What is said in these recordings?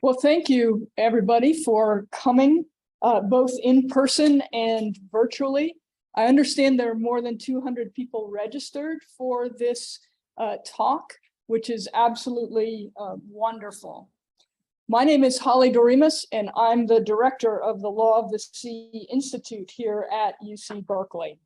Well, thank you, everybody, for coming, both in person and virtually. I understand there are more than 200 people registered for this talk, which is absolutely wonderful. My name is Holly Dorimas, and I'm the director of the Law of the Sea Institute here at UC Berkeley.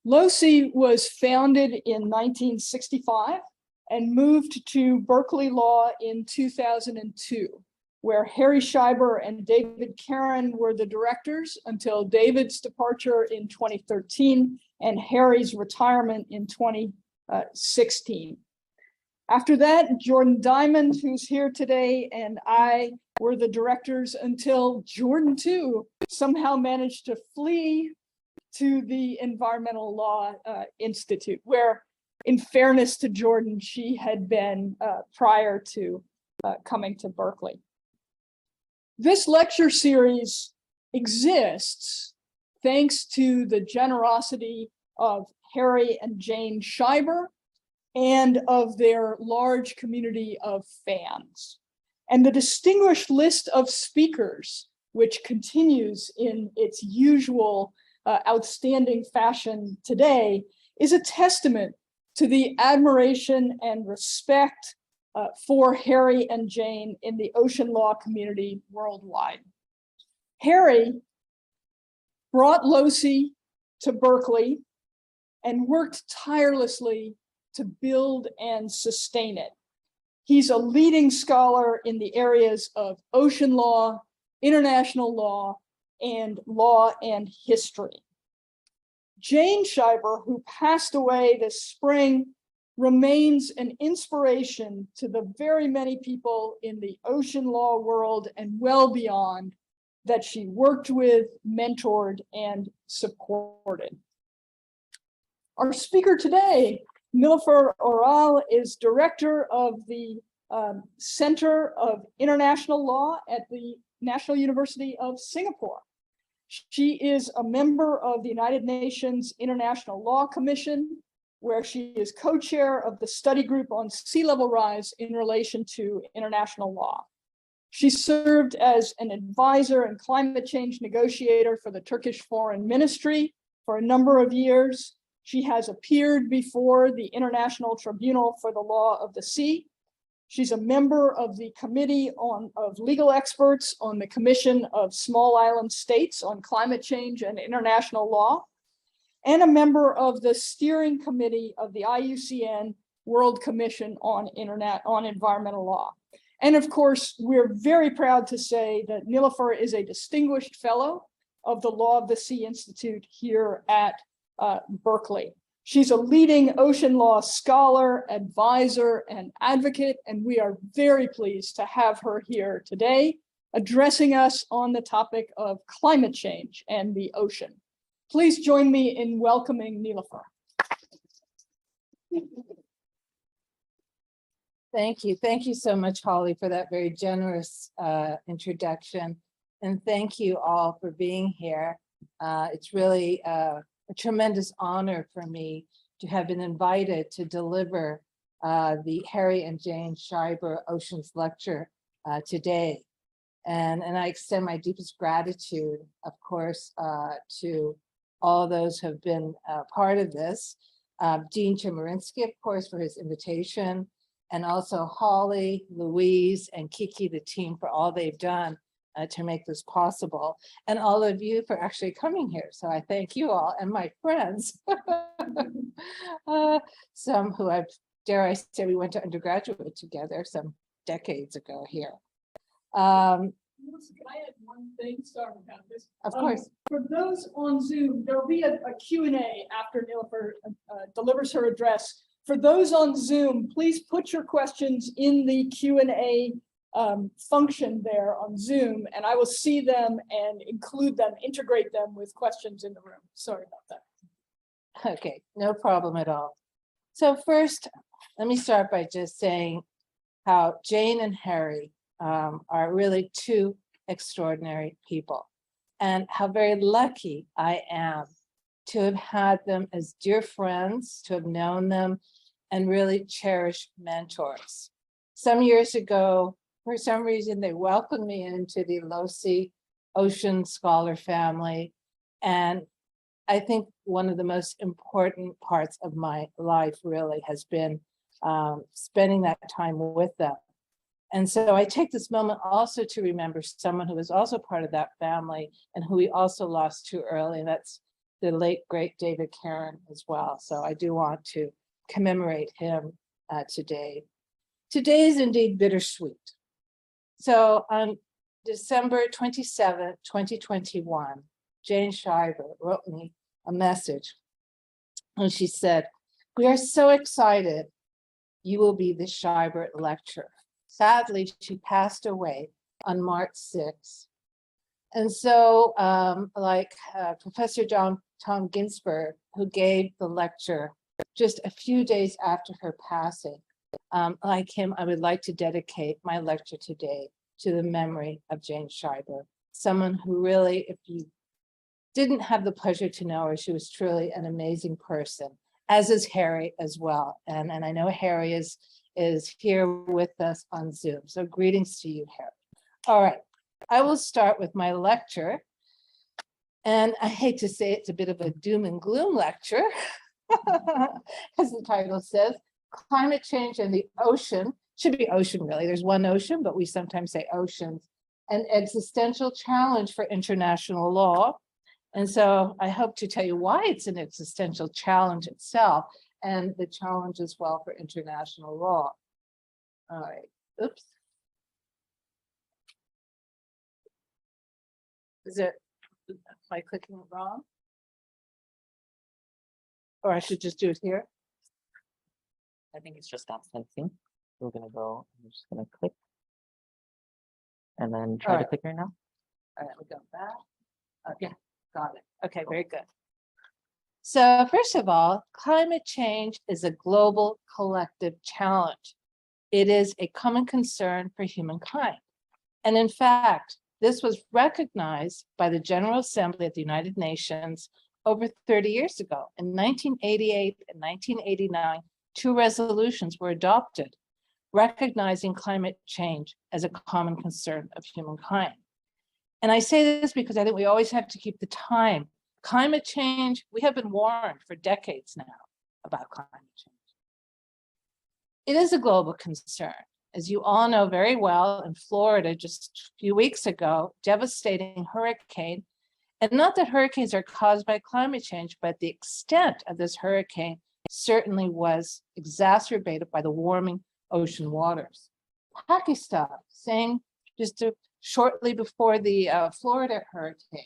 LOSI was founded in 1965 and moved to Berkeley Law in 2002, where Harry Schieber and David Karen were the directors until David's departure in 2013 and Harry's retirement in 2016. After that, Jordan Diamond, who's here today, and I were the directors until Jordan, too, somehow managed to flee to the Environmental Law Institute, where, in fairness to Jordan, she had been prior to coming to Berkeley. This lecture series exists thanks to the generosity of Harry and Jane Schieber and of their large community of fans. And the distinguished list of speakers, which continues in its usual outstanding fashion today, is a testament to the admiration and respect for Harry and Jane in the ocean law community worldwide. Harry brought LOSI to Berkeley and worked tirelessly to build and sustain it. He's a leading scholar in the areas of ocean law, international law and history. Jane Schieber, who passed away this spring, remains an inspiration to the very many people in the ocean law world and well beyond that she worked with, mentored, and supported. Our speaker today, Nilüfer Oral, is director of the Center of International Law at the National University of Singapore. She is a member of the United Nations International Law Commission, where she is co-chair of the study group on sea level rise in relation to international law. She served as an advisor and climate change negotiator for the Turkish Foreign Ministry for a number of years. She has appeared before the International Tribunal for the Law of the Sea. She's a member of the Committee of Legal Experts on the Commission of Small Island States on Climate Change and International Law, and a member of the Steering Committee of the IUCN World Commission on Environmental Law. And of course, we're very proud to say that Nilüfer is a distinguished fellow of the Law of the Sea Institute here at Berkeley. She's a leading ocean law scholar, advisor, and advocate, and we are very pleased to have her here today, addressing us on the topic of climate change and the ocean. Please join me in welcoming Nilüfer. Thank you. Thank you so much, Holly, for that very generous introduction. And thank you all for being here. It's really a tremendous honor for me to have been invited to deliver the Harry and Jane Schieber Oceans Lecture today. And I extend my deepest gratitude, of course, to all those who have been part of this. Dean Chemerinsky, of course, for his invitation, and also Holly, Louise, and Kiki, the team, for all they've done to make this possible, and all of you for actually coming here. So I thank you all, and my friends, some who dare I say, we went to undergraduate together some decades ago here. Can I add one thing? Sorry about this. Of course. For those on Zoom, there'll be a Q&A after Nilüfer delivers her address. For those on Zoom, please put your questions in the Q&A function there on Zoom, and I will see them and include them, integrate them with questions in the room. Sorry about that. Okay, no problem at all. So first, let me start by just saying how Jane and Harry are really two extraordinary people, and how very lucky I am to have had them as dear friends, to have known them, and really cherished mentors. Some years ago, for some reason, they welcomed me into the LOCI Ocean Scholar family. And I think one of the most important parts of my life really has been spending that time with them. And so I take this moment also to remember someone who was also part of that family and who we also lost too early, and that's the late, great David Caron as well. So I do want to commemorate him today. Today is indeed bittersweet. So on December 27, 2021, Jane Schieber wrote me a message, and she said, "We are so excited you will be the Schieber lecturer." Sadly, she passed away on March 6th. And so Professor Tom Ginsberg, who gave the lecture just a few days after her passing, like him, I would like to dedicate my lecture today to the memory of Jane Schieber, someone who really, if you didn't have the pleasure to know her, she was truly an amazing person, as is Harry as well. And I know Harry is here with us on Zoom. So greetings to you, Harry. All right, I will start with my lecture. And I hate to say it's a bit of a doom and gloom lecture, as the title says, climate change and the ocean, should be ocean really, there's one ocean, but we sometimes say oceans, an existential challenge for international law. And so I hope to tell you why it's an existential challenge itself and the challenge as well for international law. All right, oops. Am I clicking it wrong? Or I should just do it here? I think it's just stop sensing. We're gonna go, I'm just gonna click. And then try to click here now. All right, we go back. Okay, got it. Okay, very good. So first of all, climate change is a global collective challenge. It is a common concern for humankind. And in fact, this was recognized by the General Assembly of the United Nations over 30 years ago. In 1988 and 1989, two resolutions were adopted, recognizing climate change as a common concern of humankind. And I say this because I think we always have to keep the time. Climate change, we have been warned for decades now about climate change. It is a global concern. As you all know very well, in Florida just a few weeks ago, devastating hurricane. And not that hurricanes are caused by climate change, but the extent of this hurricane certainly was exacerbated by the warming ocean waters. Pakistan, saying just shortly before the Florida hurricane,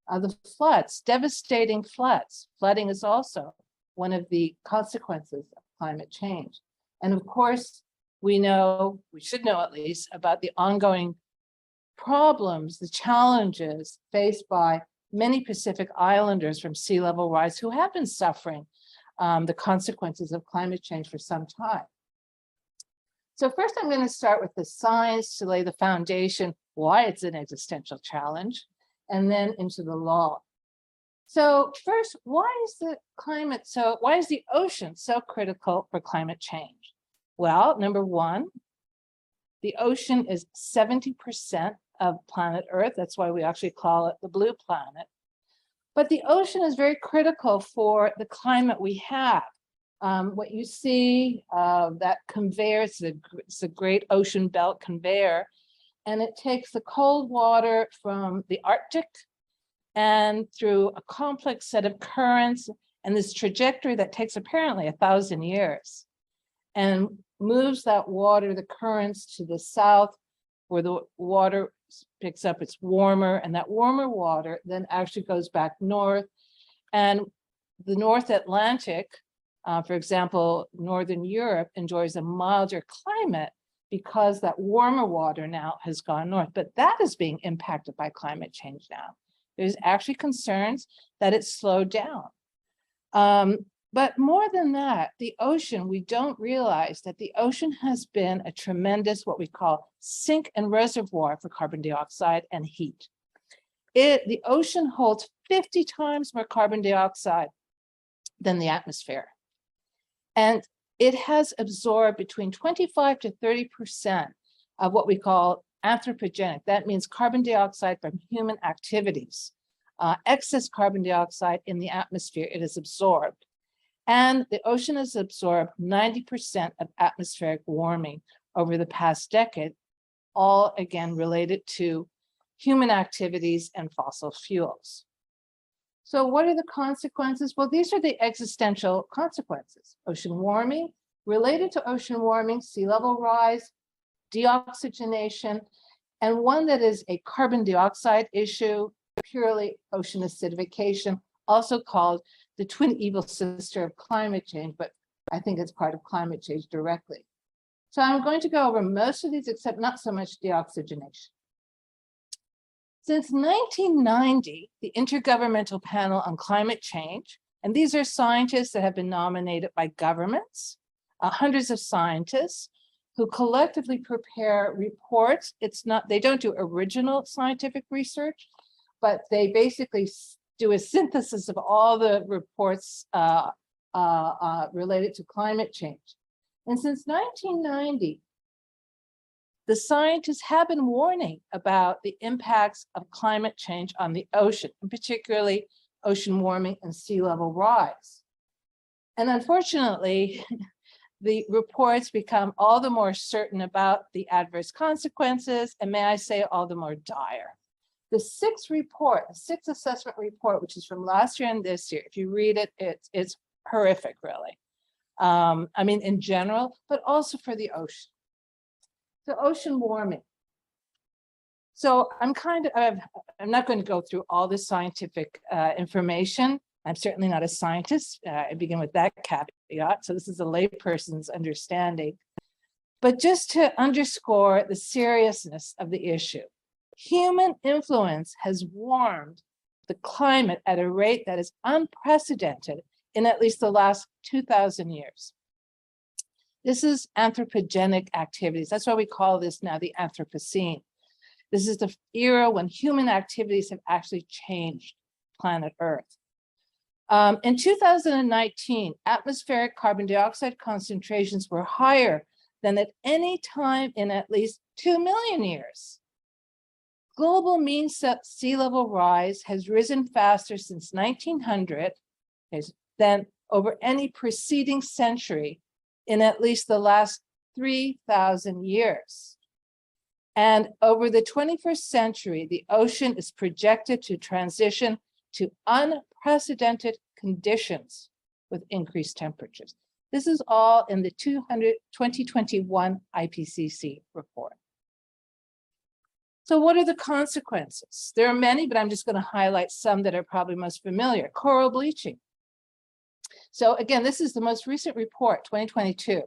the floods, devastating floods. Flooding is also one of the consequences of climate change. And of course, we should know at least, about the ongoing problems, the challenges faced by many Pacific Islanders from sea level rise who have been suffering the consequences of climate change for some time. So first I'm going to start with the science to lay the foundation why it's an existential challenge, and then into the law. So first, why is the ocean so critical for climate change? Well, number one, the ocean is 70% of planet Earth. That's why we actually call it the blue planet. But the ocean is very critical for the climate we have. What you see, that conveyor, it's a great ocean belt conveyor, and it takes the cold water from the Arctic and through a complex set of currents and this trajectory that takes apparently 1,000 years, and moves that water, the currents, to the south where the water picks up, it's warmer, and that warmer water then actually goes back north. And the North Atlantic, for example, Northern Europe enjoys a milder climate because that warmer water now has gone north, but that is being impacted by climate change now. There's actually concerns that it's slowed down. But more than that, the ocean, we don't realize that the ocean has been a tremendous, what we call sink and reservoir for carbon dioxide and heat. The ocean holds 50 times more carbon dioxide than the atmosphere. And it has absorbed between 25 to 30% of what we call anthropogenic. That means carbon dioxide from human activities. Excess carbon dioxide in the atmosphere, it is absorbed. And the ocean has absorbed 90% of atmospheric warming over the past decade, all again related to human activities and fossil fuels. So what are the consequences? Well, these are the existential consequences. Ocean warming, related to ocean warming, sea level rise, deoxygenation, and one that is a carbon dioxide issue, purely ocean acidification, also called the twin evil sister of climate change, but I think it's part of climate change directly. So I'm going to go over most of these, except not so much deoxygenation. Since 1990, the Intergovernmental Panel on Climate Change, and these are scientists that have been nominated by governments, hundreds of scientists who collectively prepare reports. They don't do original scientific research, but they basically do a synthesis of all the reports related to climate change. And since 1990, the scientists have been warning about the impacts of climate change on the ocean, and particularly ocean warming and sea level rise. And unfortunately, the reports become all the more certain about the adverse consequences, and may I say, all the more dire. The sixth assessment report, which is from last year and this year, if you read it, it's horrific, really. I mean, in general, but also for the ocean. So ocean warming. So I'm not going to go through all the scientific information. I'm certainly not a scientist. I begin with that caveat. So this is a layperson's understanding. But just to underscore the seriousness of the issue, human influence has warmed the climate at a rate that is unprecedented in at least the last 2,000 years. This is anthropogenic activities. That's why we call this now the Anthropocene. This is the era when human activities have actually changed planet Earth. In 2019, atmospheric carbon dioxide concentrations were higher than at any time in at least 2 million years. Global mean sea level rise has risen faster since 1900 than over any preceding century in at least the last 3,000 years. And over the 21st century, the ocean is projected to transition to unprecedented conditions with increased temperatures. This is all in the 2021 IPCC report. So what are the consequences? There are many, but I'm just going to highlight some that are probably most familiar. Coral bleaching. So again, this is the most recent report, 2022.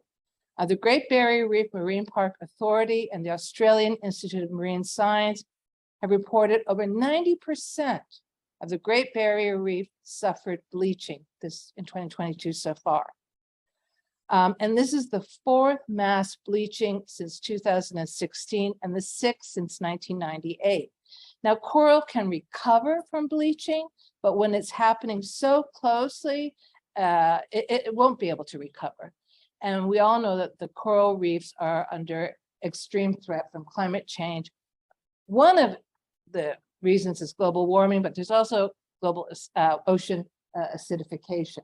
The Great Barrier Reef Marine Park Authority and the Australian Institute of Marine Science have reported over 90% of the Great Barrier Reef suffered bleaching this in 2022 so far. And this is the fourth mass bleaching since 2016 and the sixth since 1998. Now, coral can recover from bleaching, but when it's happening so closely, it won't be able to recover. And we all know that the coral reefs are under extreme threat from climate change. One of the reasons is global warming, but there's also global ocean acidification.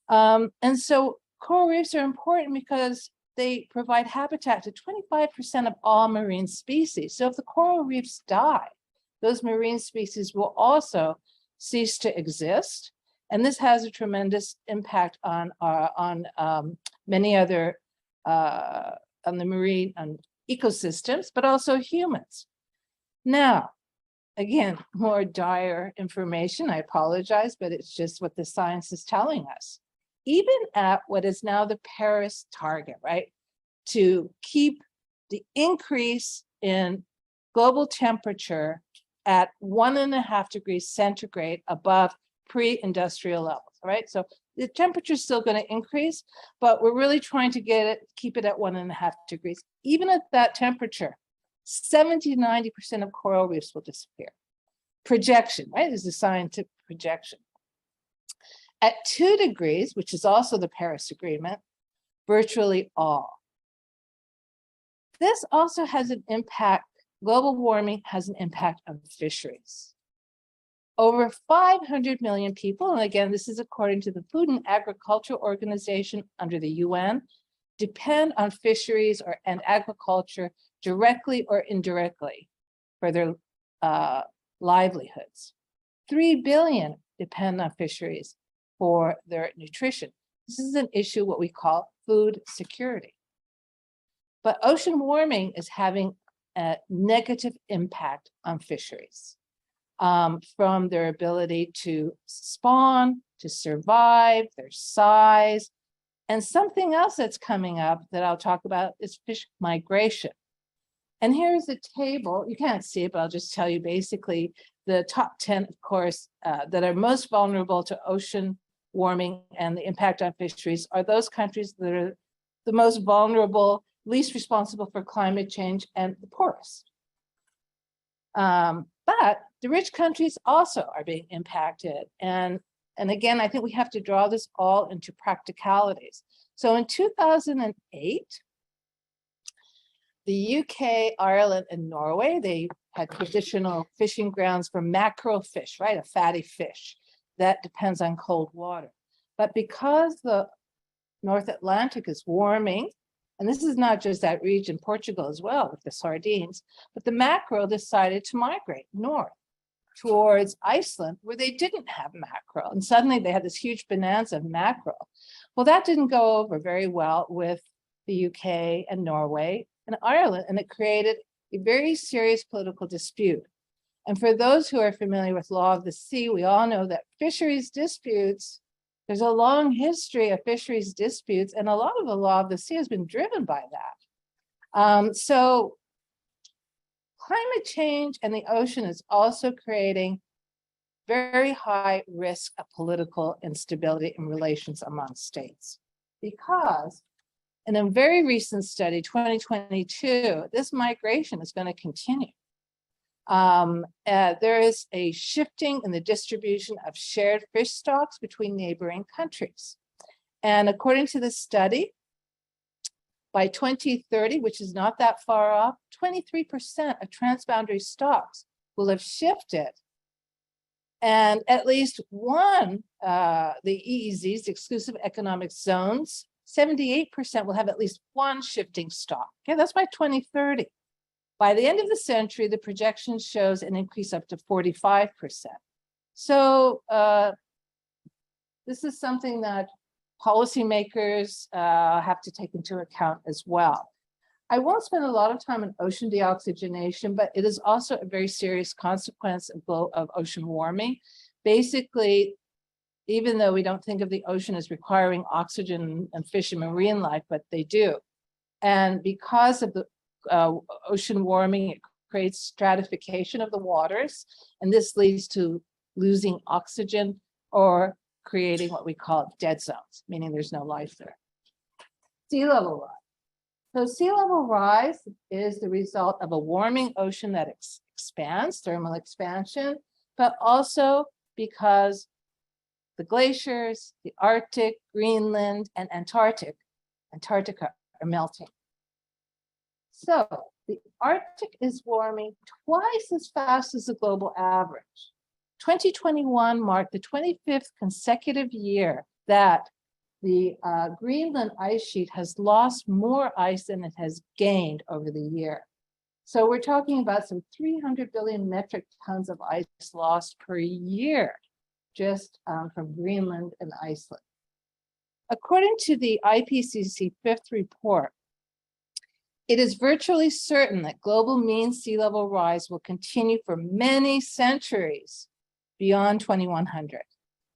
And so coral reefs are important because they provide habitat to 25% of all marine species. So if the coral reefs die, those marine species will also cease to exist. And this has a tremendous impact on many other, on the marine ecosystems, but also humans. Now, again, more dire information, I apologize, but it's just what the science is telling us. Even at what is now the Paris target, right? To keep the increase in global temperature at 1.5 degrees centigrade above pre-industrial levels, right? So the temperature is still going to increase, but we're really trying to keep it at 1.5 degrees. Even at that temperature, 70 to 90% of coral reefs will disappear. Projection, right? This is a scientific projection. At 2 degrees, which is also the Paris Agreement, virtually all. This also has an impact, global warming has an impact on fisheries. Over 500 million people, and again, this is according to the Food and Agriculture Organization under the UN, depend on fisheries and agriculture directly or indirectly for their livelihoods. 3 billion depend on fisheries for their nutrition. This is an issue, what we call food security. But ocean warming is having a negative impact on fisheries, from their ability to spawn, to survive, their size. And something else that's coming up that I'll talk about is fish migration. And here's a table, you can't see it, but I'll just tell you basically the top 10, of course, that are most vulnerable to ocean warming and the impact on fisheries are those countries that are the most vulnerable, least responsible for climate change, and the poorest. But the rich countries also are being impacted. And again, I think we have to draw this all into practicalities. So in 2008, the UK, Ireland, and Norway, they had traditional fishing grounds for mackerel fish, right? A fatty fish that depends on cold water. But because the North Atlantic is warming, and this is not just that region, Portugal as well, with the sardines, but the mackerel decided to migrate north towards Iceland, where they didn't have mackerel. And suddenly they had this huge bonanza of mackerel. Well, that didn't go over very well with the UK and Norway and Ireland, and it created a very serious political dispute. And for those who are familiar with law of the sea, we all know that fisheries disputes, there's a long history of fisheries disputes, and a lot of the law of the sea has been driven by that. So climate change and the ocean is also creating very high risk of political instability in relations among states. Because in a very recent study, 2022, this migration is going to continue. There is a shifting in the distribution of shared fish stocks between neighboring countries. And according to this study, by 2030, which is not that far off, 23% of transboundary stocks will have shifted. And at least one, the EEZs, the exclusive economic zones, 78% will have at least one shifting stock. Okay, that's by 2030. By the end of the century, the projection shows an increase up to 45%. So this is something that policymakers have to take into account as well. I won't spend a lot of time on ocean deoxygenation, but it is also a very serious consequence of ocean warming. Basically, even though we don't think of the ocean as requiring oxygen and fish and marine life, but they do. And because of the ocean warming, it creates stratification of the waters, and this leads to losing oxygen or creating what we call dead zones, meaning there's no life there. Sea level rise. So sea level rise is the result of a warming ocean that expands, thermal expansion, but also because the glaciers, the Arctic, Greenland, and Antarctica are melting. So the Arctic is warming twice as fast as the global average. 2021 marked the 25th consecutive year that the Greenland ice sheet has lost more ice than it has gained over the year. So we're talking about some 300 billion metric tons of ice lost per year, just from Greenland and Iceland. According to the IPCC fifth report, it is virtually certain that global mean sea level rise will continue for many centuries beyond 2100.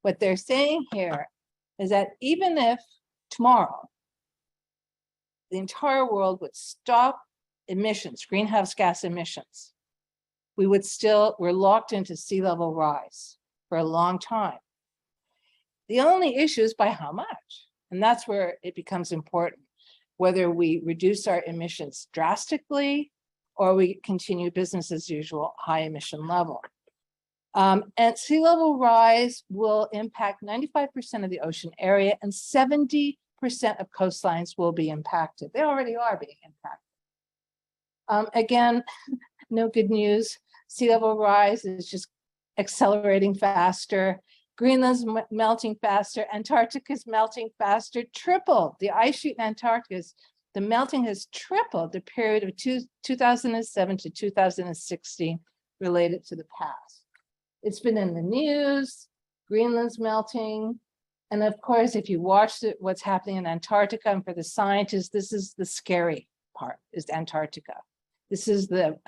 What they're saying here is that even if tomorrow the entire world would stop emissions, greenhouse gas emissions, we're locked into sea level rise for a long time. The only issue is by how much, and that's where it becomes important, whether we reduce our emissions drastically or we continue business as usual, high emission level. And sea level rise will impact 95% of the ocean area, and 70% of coastlines will be impacted. They already are being impacted. Again, no good news. Sea level rise is just accelerating faster. Greenland's melting faster. Antarctica's melting faster, tripled. The ice sheet in Antarctica, the melting has tripled the period of 2007 to 2016 related to the past. It's been in the news, Greenland's melting. And of course, if you watch what's happening in Antarctica, and for the scientists, this is the scary part, is Antarctica. This is the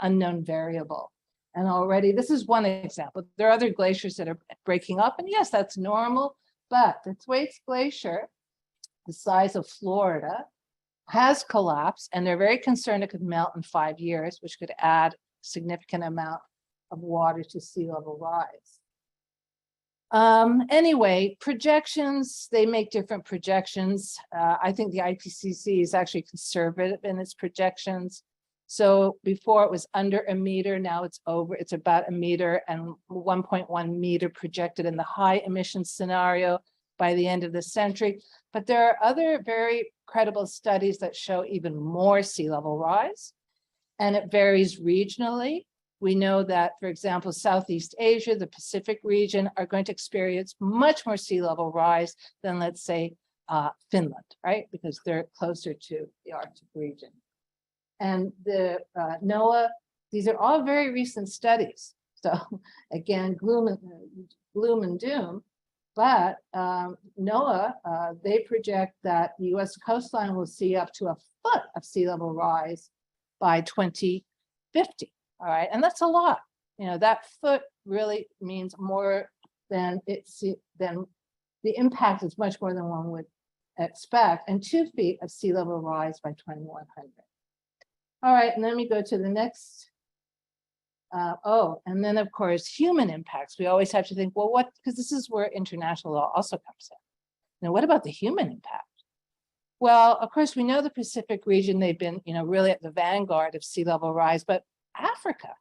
unknown variable. And already, this is one example. There are other glaciers that are breaking up, and yes, that's normal, but the Thwaites Glacier, the size of Florida, has collapsed, and they're very concerned it could melt in 5 years, which could add a significant amount of water to sea level rise. Anyway, projections, they make different projections. I think the IPCC is actually conservative in its projections. So before it was under a meter, now it's about a meter and 1.1 meter projected in the high emission scenario by the end of the century. But there are other very credible studies that show even more sea level rise, and it varies regionally. We know that, for example, Southeast Asia, the Pacific region, are going to experience much more sea level rise than, let's say, Finland, right? Because they're closer to the Arctic region. And the NOAA, these are all very recent studies. So again, gloom and doom, but NOAA, they project that the US coastline will see up to a foot of sea level rise by 2050. All right, and that's a lot. You know, that foot really means more than the impact is much more than one would expect, and 2 feet of sea level rise by 2100. All right, and then we go to the next. And then of course, human impacts. We always have to think, well, what, because this is where international law also comes in. Now, what about the human impact? Well, of course, we know the Pacific region, they've been, really at the vanguard of sea level rise, but Africa,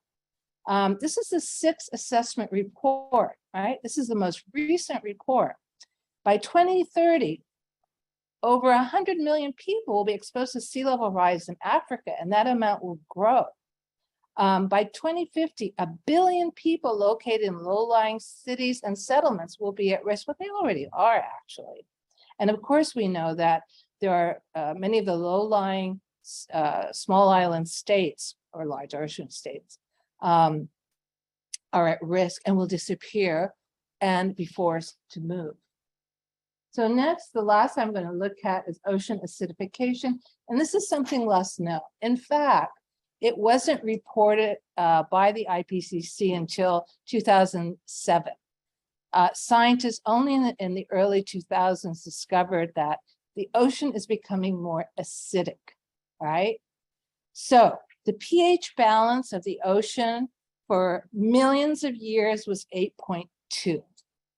this is the 6th assessment report, right? This is the most recent report. By 2030, over 100 million people will be exposed to sea level rise in Africa, and that amount will grow. By 2050, 1 billion people located in low-lying cities and settlements will be at risk, but they already are actually. And of course, we know that there are many of the low-lying small island states or large ocean states are at risk and will disappear and be forced to move. So next, the last I'm going to look at is ocean acidification. And this is something less known. In fact, it wasn't reported by the IPCC until 2007. Scientists only in the early 2000s discovered that the ocean is becoming more acidic, right? So the pH balance of the ocean for millions of years was 8.2.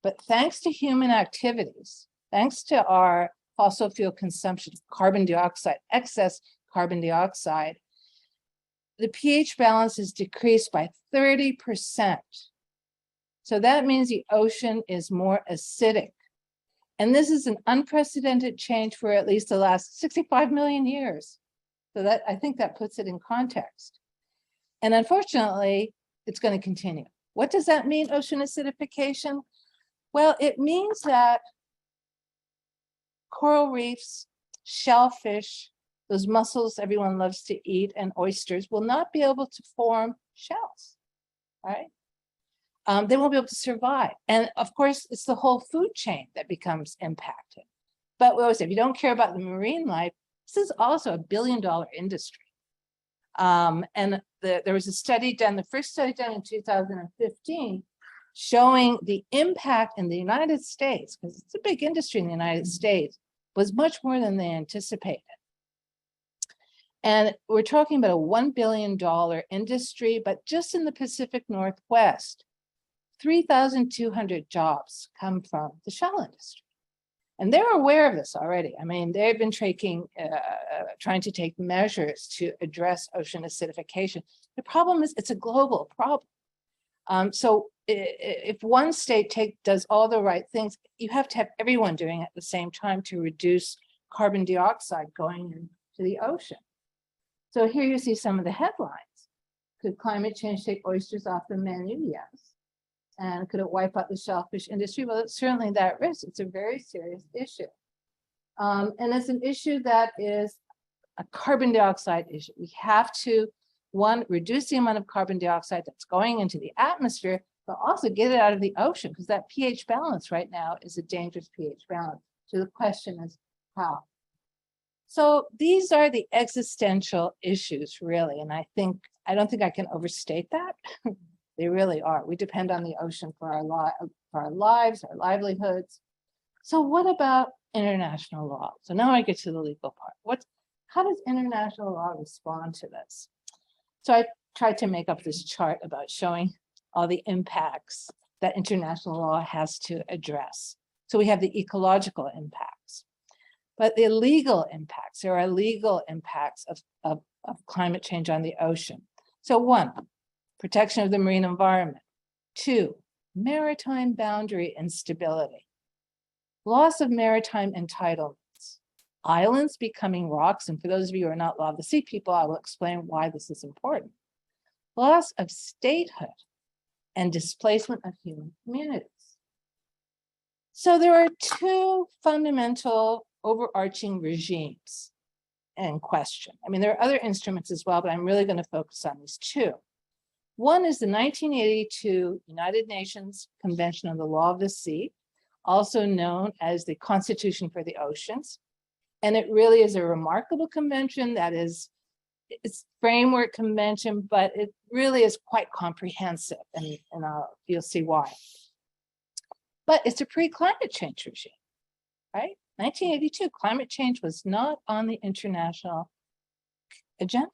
But thanks to human activities, thanks to our fossil fuel consumption, carbon dioxide, excess carbon dioxide, the pH balance is decreased by 30%. So that means the ocean is more acidic. And this is an unprecedented change for at least the last 65 million years. So that, I think that puts it in context. And unfortunately, it's going to continue. What does that mean, ocean acidification? Well, it means that coral reefs, shellfish, those mussels everyone loves to eat, and oysters will not be able to form shells, right? They won't be able to survive. And of course, it's the whole food chain that becomes impacted. But we always say, if you don't care about the marine life, this is also $1 billion industry. And there was a study done, the first study done in 2015, showing the impact in the United States, because it's a big industry in the United States, was much more than they anticipated. And we're talking about a $1 billion industry, but just in the Pacific Northwest, 3,200 jobs come from the shell industry. And they're aware of this already. I mean, they've been trying to take measures to address ocean acidification. The problem is it's a global problem. So if one state does all the right things, you have to have everyone doing it at the same time to reduce carbon dioxide going into the ocean. So here you see some of the headlines. Could climate change take oysters off the menu? Yes. And could it wipe out the shellfish industry? Well, it's certainly that risk. It's a very serious issue. And it's an issue that is a carbon dioxide issue. We have to, one, reduce the amount of carbon dioxide that's going into the atmosphere, but also get it out of the ocean, because that pH balance right now is a dangerous pH balance. So the question is how? So these are the existential issues, really. And I don't think I can overstate that. They really are. We depend on the ocean for our lives, our livelihoods. So what about international law? So now I get to the legal part. How does international law respond to this? So I tried to make up this chart about showing all the impacts that international law has to address. So we have the ecological impacts, but the legal impacts, there are legal impacts of climate change on the ocean. So one, protection of the marine environment. Two, maritime boundary instability. Loss of maritime entitlements. Islands becoming rocks, and for those of you who are not law of the sea people, I will explain why this is important. Loss of statehood and displacement of human communities. So there are two fundamental overarching regimes in question. I mean, there are other instruments as well, but I'm really going to focus on these two. One is the 1982 United Nations Convention on the Law of the Sea, also known as the Constitution for the Oceans. And it really is a remarkable convention that is, it's framework convention, but it really is quite comprehensive, and you'll see why. But it's a pre-climate change regime, right? 1982, climate change was not on the international agenda.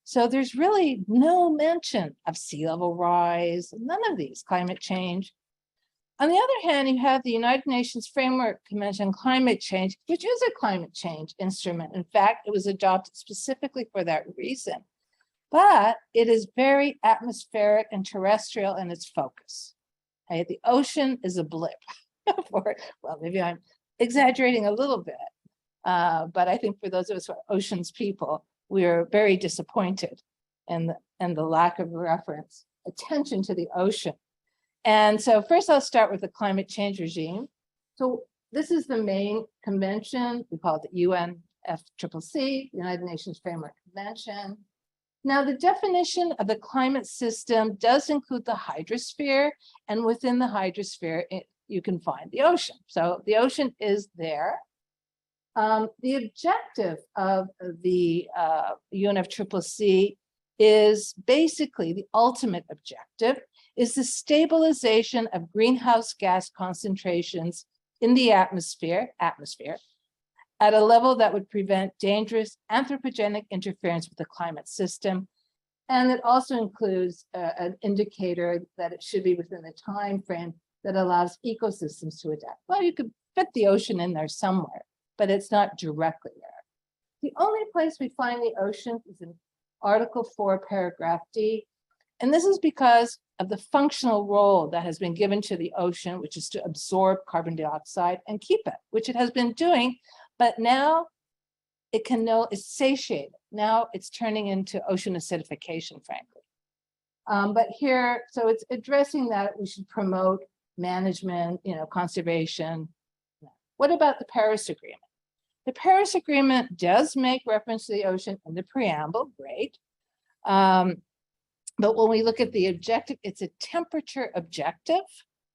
So there's really no mention of sea level rise, none of these, climate change. On the other hand, you have the United Nations Framework Convention on Climate Change, which is a climate change instrument. In fact, it was adopted specifically for that reason. But it is very atmospheric and terrestrial in its focus. Okay? The ocean is a blip. Well, maybe I'm exaggerating a little bit. But I think for those of us who are oceans people, we are very disappointed in the lack of reference, attention to the ocean. And so first I'll start with the climate change regime. So this is the main convention. We call it the UNFCCC, United Nations Framework Convention. Now the definition of the climate system does include the hydrosphere, and within the hydrosphere, you can find the ocean. So the ocean is there. The objective of the UNFCCC is basically the ultimate objective is the stabilization of greenhouse gas concentrations in the atmosphere at a level that would prevent dangerous anthropogenic interference with the climate system. And it also includes an indicator that it should be within the time frame that allows ecosystems to adapt. Well, you could fit the ocean in there somewhere, but it's not directly there. The only place we find the ocean is in Article 4, Paragraph D. And this is because of the functional role that has been given to the ocean, which is to absorb carbon dioxide and keep it, which it has been doing, but now it's satiated. Now it's turning into ocean acidification, frankly. But here, so it's addressing that we should promote management, conservation. What about the Paris Agreement? The Paris Agreement does make reference to the ocean in the preamble, great. But when we look at the objective, it's a temperature objective,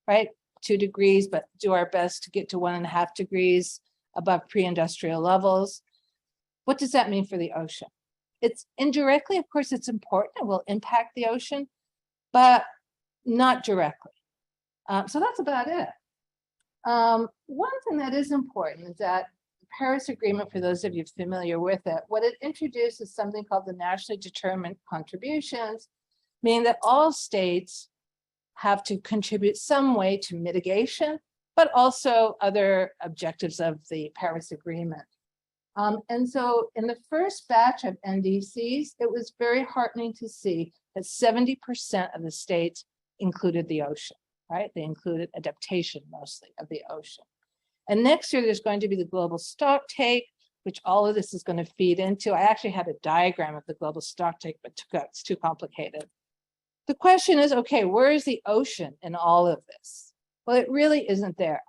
right? 2 degrees, but do our best to get to 1.5 degrees above pre-industrial levels. What does that mean for the ocean? It's indirectly, of course, it's important. It will impact the ocean, but not directly. So that's about it. One thing that is important is that the Paris Agreement, for those of you familiar with it, what it introduces something called the nationally determined contributions, meaning that all states have to contribute some way to mitigation, but also other objectives of the Paris Agreement. And so in the first batch of NDCs, it was very heartening to see that 70% of the states included the ocean, right? They included adaptation mostly of the ocean. And next year, there's going to be the global stocktake, which all of this is going to feed into. I actually had a diagram of the global stocktake, but it's too complicated. The question is, okay, where is the ocean in all of this? Well, it really isn't there.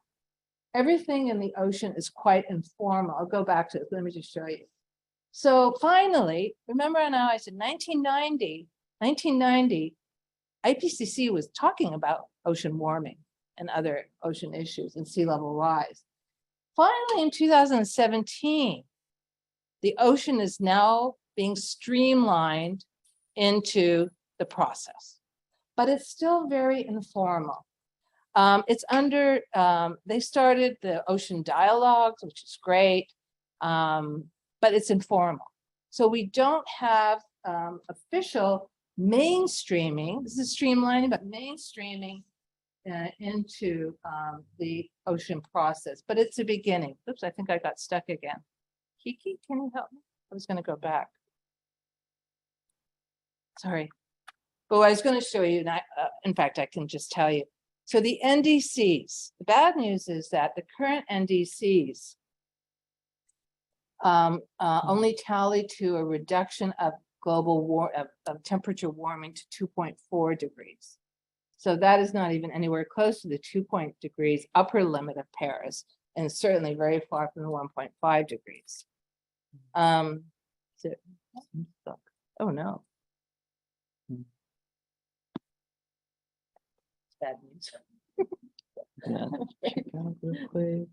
Everything in the ocean is quite informal. I'll go back to it. Let me just show you. So finally, remember now I said 1990, IPCC was talking about ocean warming and other ocean issues and sea level rise. Finally, in 2017, the ocean is now being streamlined into the process, but it's still very informal. It's under, they started the ocean dialogues, which is great, but it's informal. So we don't have official mainstreaming. This is streamlining, but mainstreaming into the ocean process, but it's a beginning. Oops, I think I got stuck again. Kiki, can you help me? I was going to go back. Sorry. But I was going to show you, and in fact, I can just tell you. So the NDCs, the bad news is that the current NDCs only tally to a reduction of global of temperature warming to 2.4 degrees. So that is not even anywhere close to the 2 degrees upper limit of Paris, and certainly very far from the 1.5 degrees. Oh no. Bad news. Yeah, check out real quick.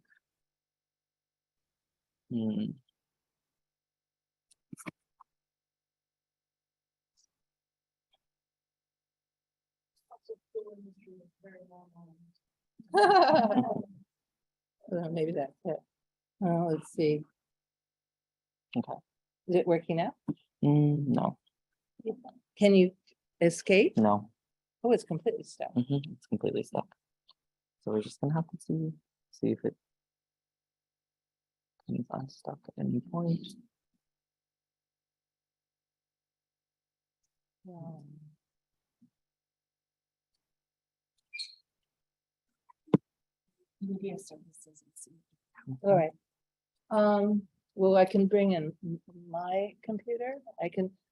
Maybe that's it. Let's see. Okay. Is it working now? No. Can you escape? No. Oh, it's completely stuck. It's completely stuck. So we're just gonna have to see if it comes unstuck at any point. Media services. All right. Well, I can bring in my computer.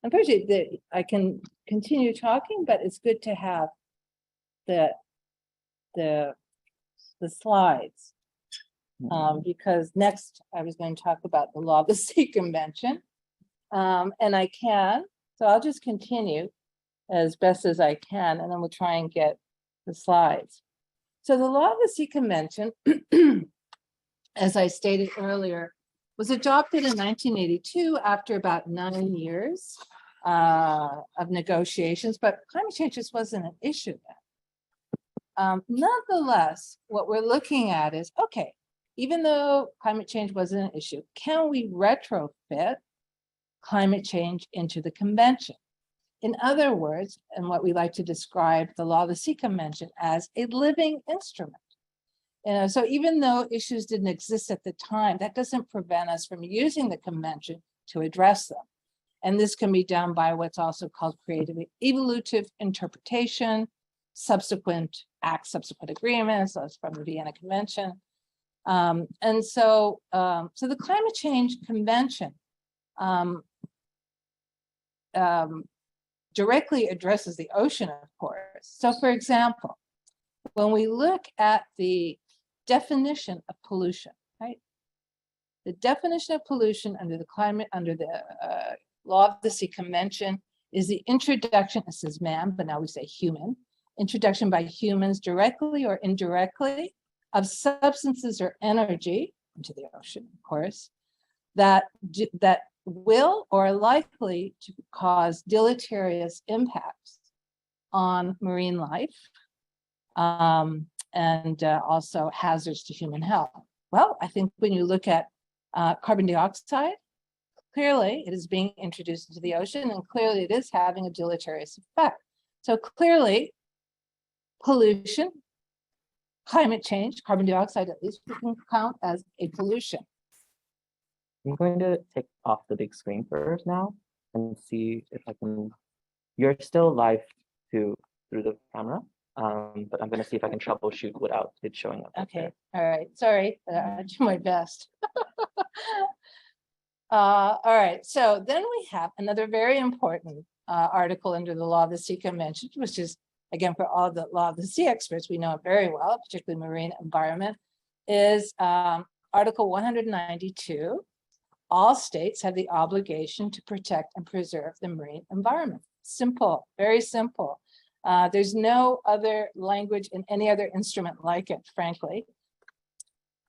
Unfortunately, I can continue talking, but it's good to have the slides. Because next I was going to talk about the Law of the Sea Convention. And I can, so I'll just continue as best as I can, and then we'll try and get the slides. So the Law of the Sea Convention, as I stated earlier, was adopted in 1982 after about 9 years of negotiations, but climate change just wasn't an issue then. Nonetheless, what we're looking at is, okay, even though climate change wasn't an issue, can we retrofit climate change into the convention? In other words, and what we like to describe the Law of the Sea Convention as a living instrument. So even though issues didn't exist at the time, that doesn't prevent us from using the convention to address them. And this can be done by what's also called creative evolutive interpretation, subsequent acts, subsequent agreements, that's from the Vienna Convention. So the Climate Change Convention directly addresses the ocean, of course. So for example, when we look at the definition of pollution, right? The definition of pollution under the Law of the Sea Convention is the introduction, it says man, but now we say human, introduction by humans directly or indirectly of substances or energy into the ocean, of course, that will or are likely to cause deleterious impacts on marine life, and also hazards to human health. Well, I think when you look at carbon dioxide, clearly it is being introduced into the ocean, and clearly it is having a deleterious effect. So clearly, pollution, climate change, carbon dioxide, at least we can count as a pollution. I'm going to take off the big screen first now and see if I can. You're still live through the camera, but I'm going to see if I can troubleshoot without it showing up. Okay, all right, sorry, I'll do my best. All right, so then we have another very important article under the Law of the Sea Convention, which is, again, for all the Law of the Sea experts, we know it very well, particularly marine environment, is Article 192. All states have the obligation to protect and preserve the marine environment. Simple, very simple. There's no other language in any other instrument like it, frankly.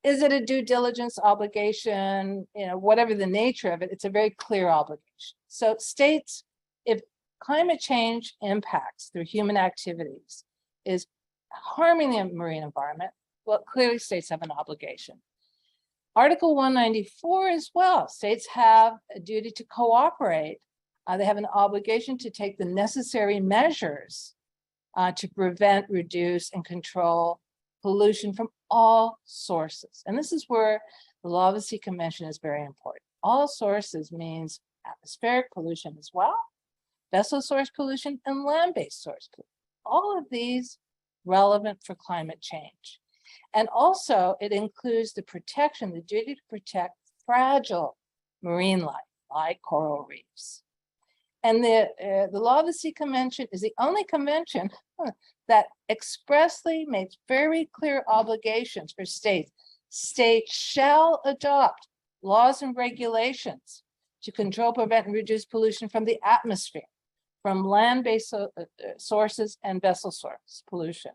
Is it a due diligence obligation? You know, whatever the nature of it, it's a very clear obligation. So states, if climate change impacts through human activities is harming the marine environment, well, clearly states have an obligation. Article 194 as well, states have a duty to cooperate. They have an obligation to take the necessary measures to prevent, reduce, and control pollution from all sources. And this is where the Law of the Sea Convention is very important. All sources means atmospheric pollution as well, vessel source pollution, and land-based source pollution. All of these relevant for climate change. And also it includes the protection, the duty to protect fragile marine life, like coral reefs. And the Law of the Sea Convention is the only convention that expressly makes very clear obligations for states. States shall adopt laws and regulations to control, prevent, and reduce pollution from the atmosphere, from land-based sources and vessel source pollution.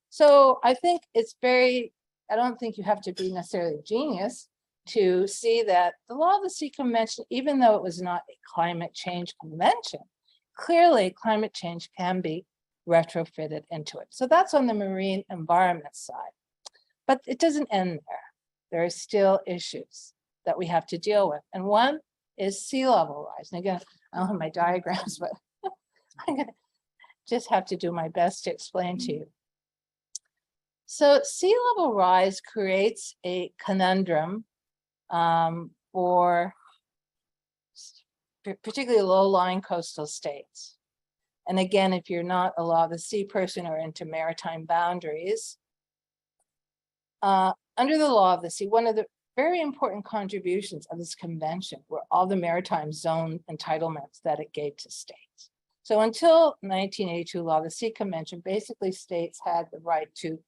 So I think it's very, I don't think you have to be necessarily a genius to see that the Law of the Sea Convention, even though it was not a climate change convention, clearly climate change can be retrofitted into it. So that's on the marine environment side. But it doesn't end there. There are still issues that we have to deal with. And one is sea level rise. And again, I don't have my diagrams, but I'm gonna just have to do my best to explain to you. So sea level rise creates a conundrum for particularly low-lying coastal states. And again, if you're not a Law of the Sea person or into maritime boundaries, under the Law of the Sea, one of the very important contributions of this convention were all the maritime zone entitlements that it gave to states. So until 1982 Law of the Sea Convention, basically states had the right to,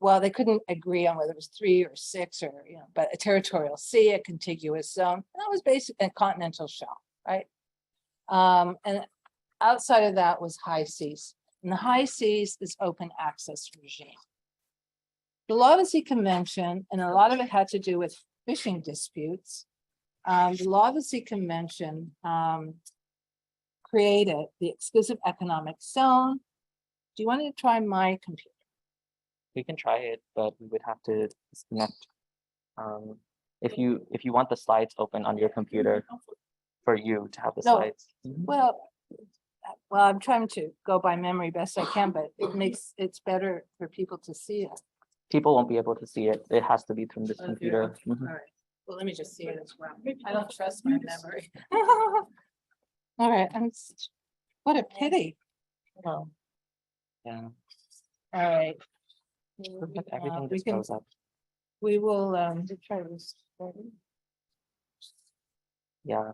well, they couldn't agree on whether it was 3 or 6 or, you know, but a territorial sea, a contiguous zone, and that was basically a continental shelf, right? And outside of that was high seas. And the high seas is open access regime. The Law of the Sea Convention, and a lot of it had to do with fishing disputes. The Law of the Sea Convention created the exclusive economic zone. Do you want to try my computer? We can try it, but we would have to disconnect. If you want the slides open on your computer for you to have the No. slides. Well, I'm trying to go by memory best I can, but it's better for people to see it. People won't be able to see it. It has to be through this computer. All right. Well, let me just see it as well. I don't trust my memory. All right. What a pity. Oh. Yeah. All right. Looks like everything We just can- goes up. We will try this. Yeah.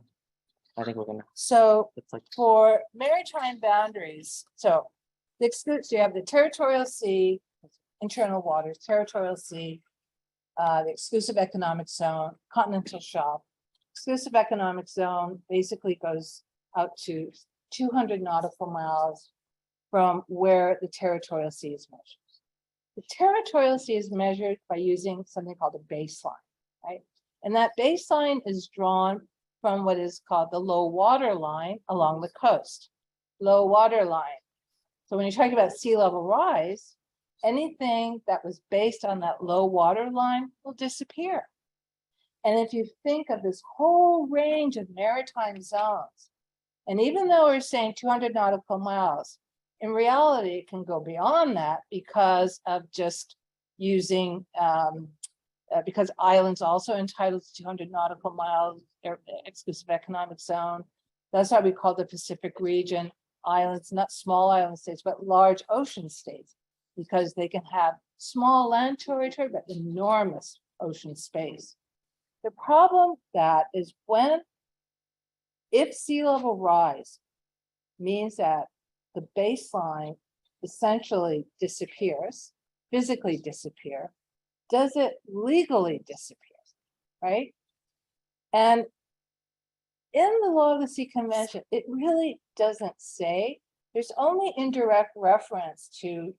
I think we're gonna, So it's like, for maritime boundaries, so the exclusive, you have the territorial sea, internal waters, territorial sea, the exclusive economic zone, continental shelf. Exclusive economic zone basically goes out to 200 nautical miles from where the territorial sea is measured. The territorial sea is measured by using something called a baseline, right? And that baseline is drawn from what is called the low water line along the coast. Low water line. So when you're talking about sea level rise, anything that was based on that low water line will disappear. And if you think of this whole range of maritime zones, and even though we're saying 200 nautical miles, in reality, it can go beyond that because of just using, because islands also entitled to 200 nautical miles, exclusive economic zone. That's why we call the Pacific region islands, not small island states, but large ocean states, because they can have small land territory, but enormous ocean space. The problem that is if sea level rise means that the baseline essentially disappears, physically disappear, does it legally disappear, right? And in the Law of the Sea Convention, it really doesn't say. There's only indirect reference to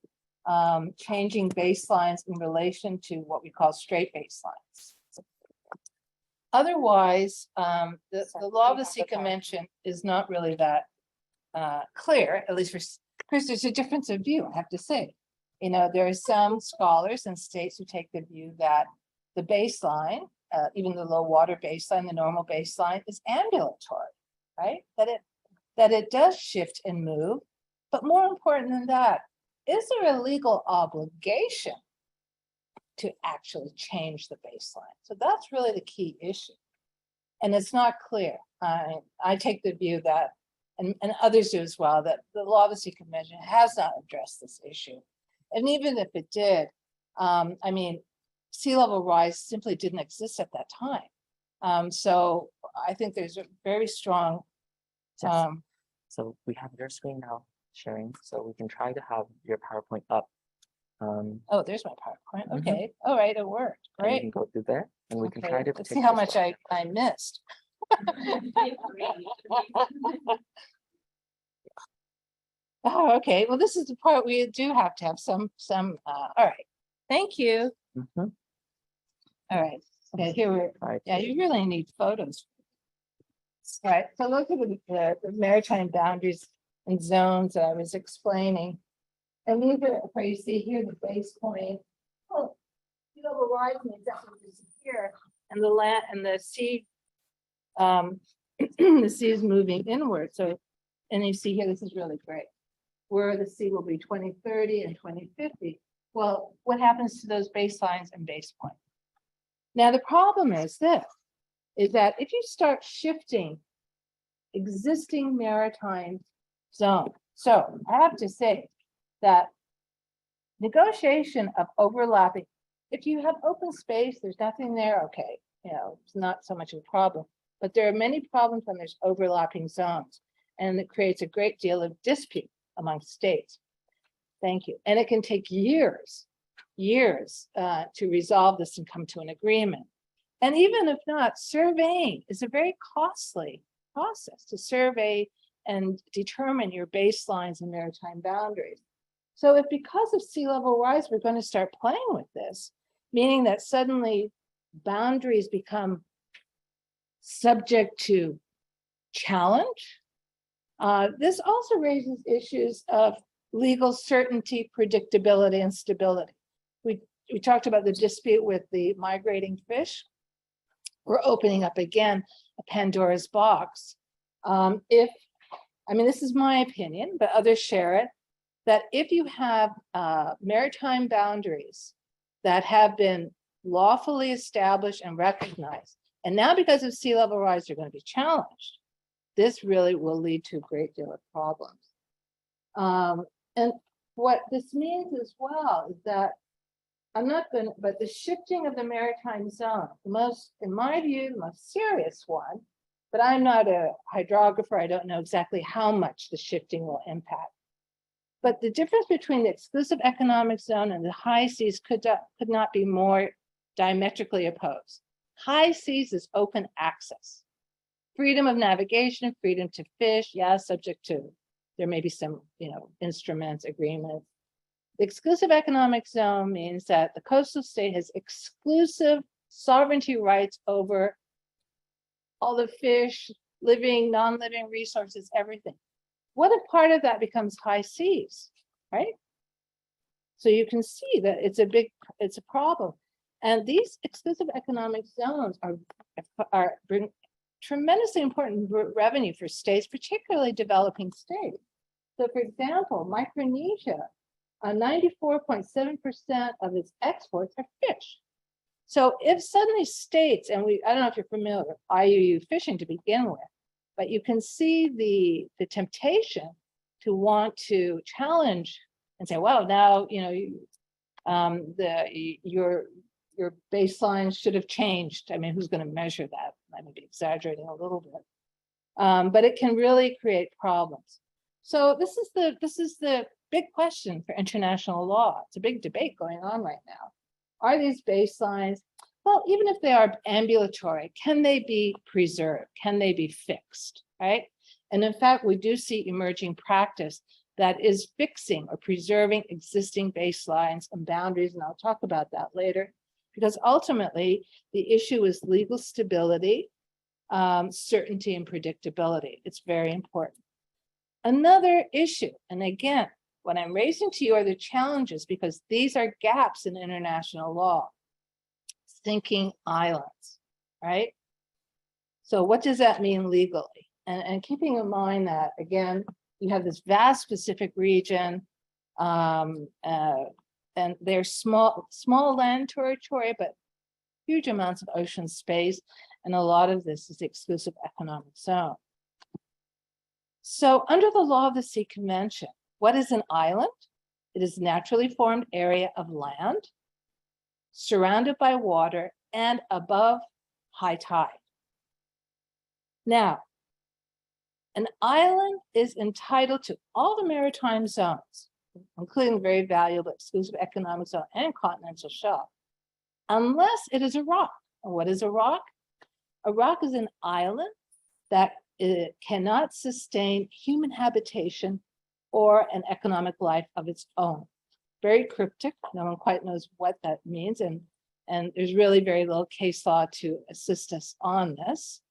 changing baselines in relation to what we call straight baselines. Otherwise, the Law of the Sea Convention is not really that clear, at least for Chris, there's a difference of view, I have to say. You know, there are some scholars and states who take the view that the baseline, even the low water baseline, the normal baseline is ambulatory, right? That it does shift and move. But more important than that, is there a legal obligation to actually change the baseline? So that's really the key issue. And it's not clear. I take the view that, and others do as well, that the Law of the Sea Convention has not addressed this issue. And even if it did, I mean, sea level rise simply didn't exist at that time. So I think there's a very strong. Yes. So we have your screen now sharing, so we can try to have your PowerPoint up. Oh, there's my PowerPoint. Okay. All right, it worked. And you Great. can go through there and we can try to. Let's take see how this much one. I missed. Oh, okay. Well, this is the part we do have to have some, all right. Thank you. Mhm. All right. Okay, here we're, Right. yeah, you really need photos. All right, so look at the maritime boundaries and zones that I was explaining. And these are, where you see here, the base point. Oh, you know, the rise means that will disappear, and the land and the sea, the sea is moving inward. So, and you see here, this is really great, where the sea will be 2030 and 2050. Well, what happens to those baselines and base points? Now, the problem is this, is that if you start shifting existing maritime zone, so I have to say that negotiation of overlapping, if you have open space, there's nothing there, okay, you know, it's not so much of a problem, but there are many problems when there's overlapping zones, and it creates a great deal of dispute among states. Thank you. And it can take years to resolve this and come to an agreement. And even if not, surveying is a very costly process to survey and determine your baselines and maritime boundaries. So if because of sea level rise, we're going to start playing with this, meaning that suddenly boundaries become subject to challenge, this also raises issues of legal certainty, predictability, and stability. We talked about the dispute with the migrating fish. We're opening up again a Pandora's box. I mean, this is my opinion, but others share it, that if you have maritime boundaries that have been lawfully established and recognized, and now because of sea level rise, they're going to be challenged, this really will lead to a great deal of problems. And what this means as well is that but the shifting of the maritime zone, in my view, the most serious one, but I'm not a hydrographer, I don't know exactly how much the shifting will impact. But the difference between the exclusive economic zone and the high seas could not be more diametrically opposed. High seas is open access, freedom of navigation, freedom to fish, yeah, subject to, there may be some, instruments, agreements. The exclusive economic zone means that the coastal state has exclusive sovereignty rights over all the fish, living, non-living resources, everything. What if part of that becomes high seas, right? So you can see that it's a problem. And these exclusive economic zones bring tremendously important revenue for states, particularly developing states. So for example, Micronesia, 94.7% of its exports are fish. So if suddenly states, and I don't know if you're familiar with IUU fishing to begin with, but you can see the temptation to want to challenge and say, well, now, you're your baseline should have changed. I mean, who's going to measure that? I may be exaggerating a little bit, but it can really create problems. So this is the big question for international law. It's a big debate going on right now. Are these baselines, well, even if they are ambulatory, can they be preserved? Can they be fixed, right? And in fact, we do see emerging practice that is fixing or preserving existing baselines and boundaries, and I'll talk about that later, because ultimately the issue is legal stability, certainty, and predictability. It's very important. Another issue, and again, what I'm raising to you are the challenges, because these are gaps in international law. Sinking islands, right? So what does that mean legally? And keeping in mind that, again, you have this vast Pacific region, and they're small land territory, but huge amounts of ocean space, and a lot of this is the exclusive economic zone. So under the Law of the Sea Convention, what is an island? It is a naturally formed area of land, surrounded by water and above high tide. Now, an island is entitled to all the maritime zones, including the very valuable exclusive economic zone and continental shelf, unless it is a rock. And what is a rock? A rock is an island that cannot sustain human habitation or an economic life of its own. Very cryptic. No one quite knows what that means. And there's really very little case law to assist us on this.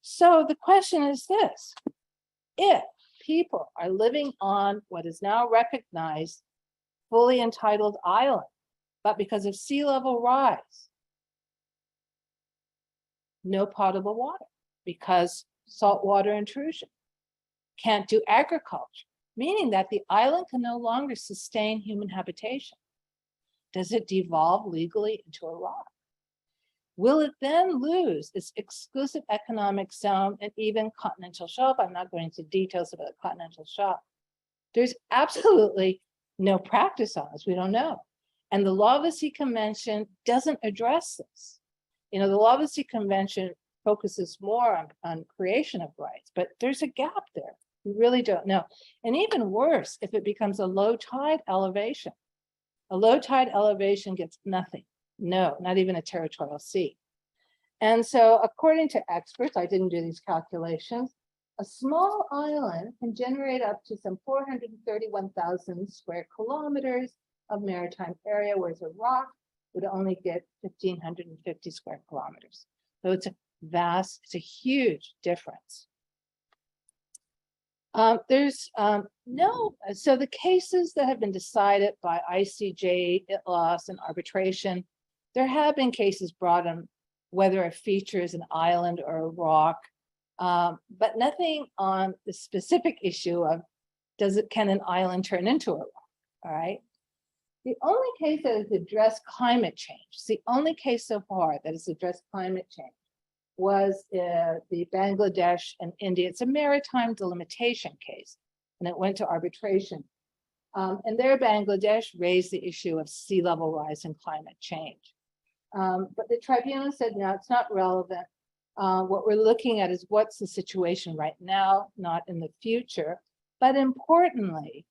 So the question is this: if people are living on what is now recognized fully entitled island, but because of sea level rise, no potable water because saltwater intrusion, can't do agriculture, meaning that the island can no longer sustain human habitation. Does it devolve legally into a rock? Will it then lose its exclusive economic zone and even continental shelf? I'm not going into details about the continental shelf. There's absolutely no practice on this. We don't know. And the Law of the Sea Convention doesn't address this. You know, the Law of the Sea Convention focuses more on creation of rights, but there's a gap there. We really don't know. And even worse, if it becomes a low tide elevation. A low tide elevation gets nothing. No, not even a territorial sea. And so according to experts, I didn't do these calculations, a small island can generate up to some 431,000 square kilometers of maritime area, whereas a rock would only get 1,550 square kilometers. So it's a vast, it's a huge difference. So the cases that have been decided by ICJ, ITLOS, and arbitration, there have been cases brought on whether a feature is an island or a rock, but nothing on the specific issue of can an island turn into a rock, all right? The only case that has addressed climate change, the only case so far that has addressed climate change was the Bangladesh and India. It's a maritime delimitation case, and it went to arbitration. And there, Bangladesh raised the issue of sea level rise and climate change. But the tribunal said, no, it's not relevant. What we're looking at is what's the situation right now, not in the future. But importantly,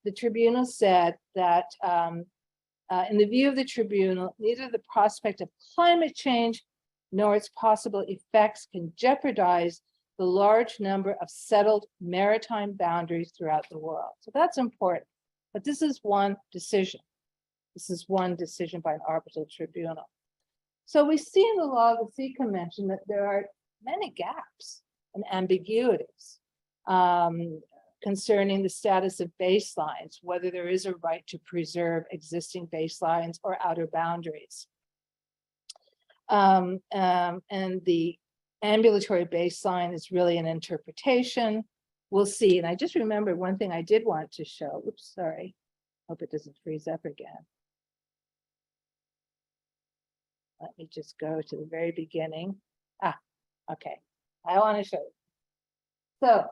the tribunal said that in the view of the tribunal, neither the prospect of climate change nor its possible effects can jeopardize the large number of settled maritime boundaries throughout the world. So that's important. But this is one decision. This is one decision by an arbitral tribunal. So we see in the Law of the Sea Convention that there are many gaps and ambiguities concerning the status of baselines, whether there is a right to preserve existing baselines or outer boundaries. And the ambulatory baseline is really an interpretation. We'll see. And I just remembered one thing I did want to show. Oops, sorry. Hope it doesn't freeze up again. Let me just go to the very beginning. Okay. I want to show you. So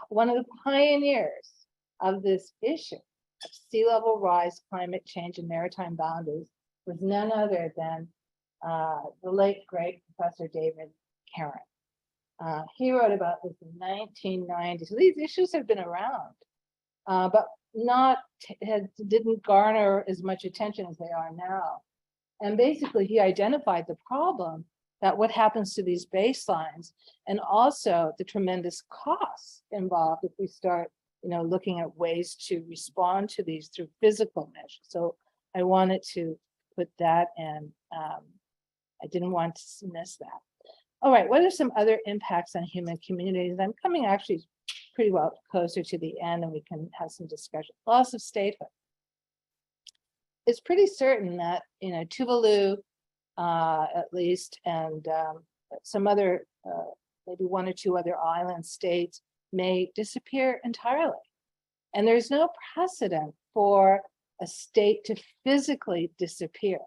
one of the pioneers of this issue of sea level rise, climate change, and maritime boundaries was none other than the late great Professor David Caron. He wrote about this in 1990. So these issues have been around, but didn't garner as much attention as they are now. And basically, he identified the problem that what happens to these baselines, and also the tremendous costs involved if we start, looking at ways to respond to these through physical measures. So I wanted to put that in. I didn't want to miss that. All right, what are some other impacts on human communities? I'm coming actually pretty well closer to the end, and we can have some discussion. Loss of statehood. It's pretty certain that, Tuvalu, at least, and some other, maybe one or two other island states may disappear entirely. And there's no precedent for a state to physically disappear.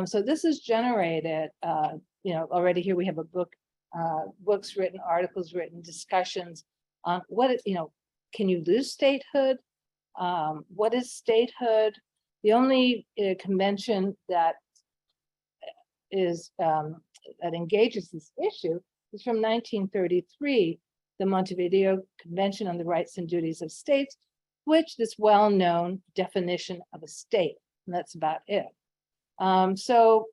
So this has generated, already here we have a book, books written, articles written, discussions on can you lose statehood? What is statehood? The only convention that is that engages this issue is from 1933, the Montevideo Convention on the Rights and Duties of States, which this well-known definition of a state, and that's about it. So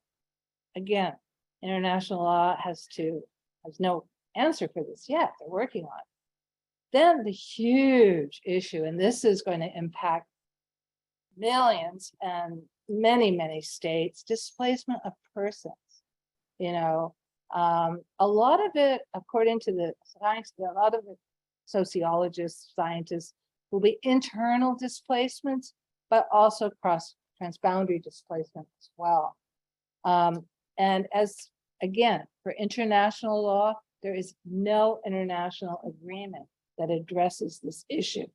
again, international law has no answer for this yet. They're working on it. Then the huge issue, and this is going to impact millions and many, many states, displacement of persons. A lot of it, according to the science, a lot of the sociologists, scientists, will be internal displacements, but also transboundary displacement as well. And as, again, for international law, there is no international agreement that addresses this issue.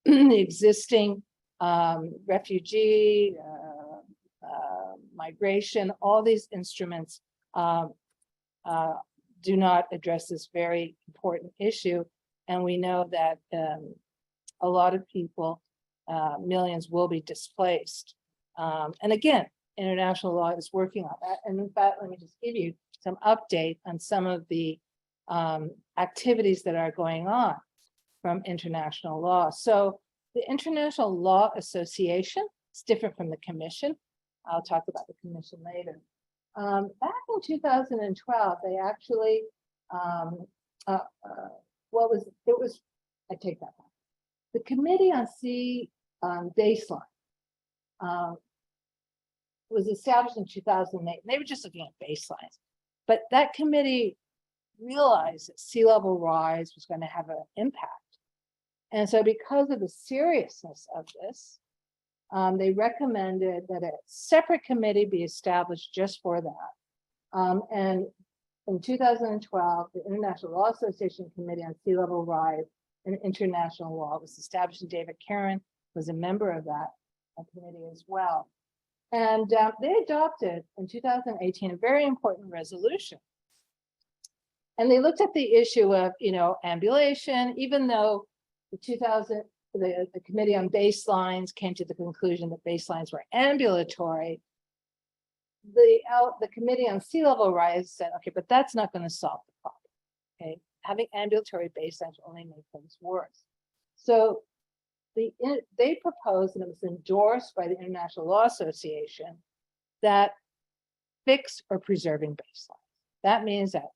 The existing refugee, migration, all these instruments do not address this very important issue. And we know that a lot of people, millions, will be displaced. And again, international law is working on that. And in fact, let me just give you some update on some of the activities that are going on from international law. So the International Law Association is different from the Commission. I'll talk about the Commission later. Back in 2012, they actually, I take that back. The Committee on Sea Baseline was established in 2008. They were just looking at baselines. But that committee realized that sea level rise was going to have an impact. And so because of the seriousness of this, they recommended that a separate committee be established just for that. And in 2012, the International Law Association Committee on Sea Level Rise and International Law was established, and David Caron was a member of that committee as well. And they adopted in 2018 a very important resolution. And they looked at the issue of, ambulation, even though the Committee on Baselines came to the conclusion that baselines were ambulatory. The Committee on Sea Level Rise said, okay, but that's not going to solve the problem. Okay, having ambulatory baselines only make things worse. So they proposed, and it was endorsed by the International Law Association, that fixed or preserving baselines. That means that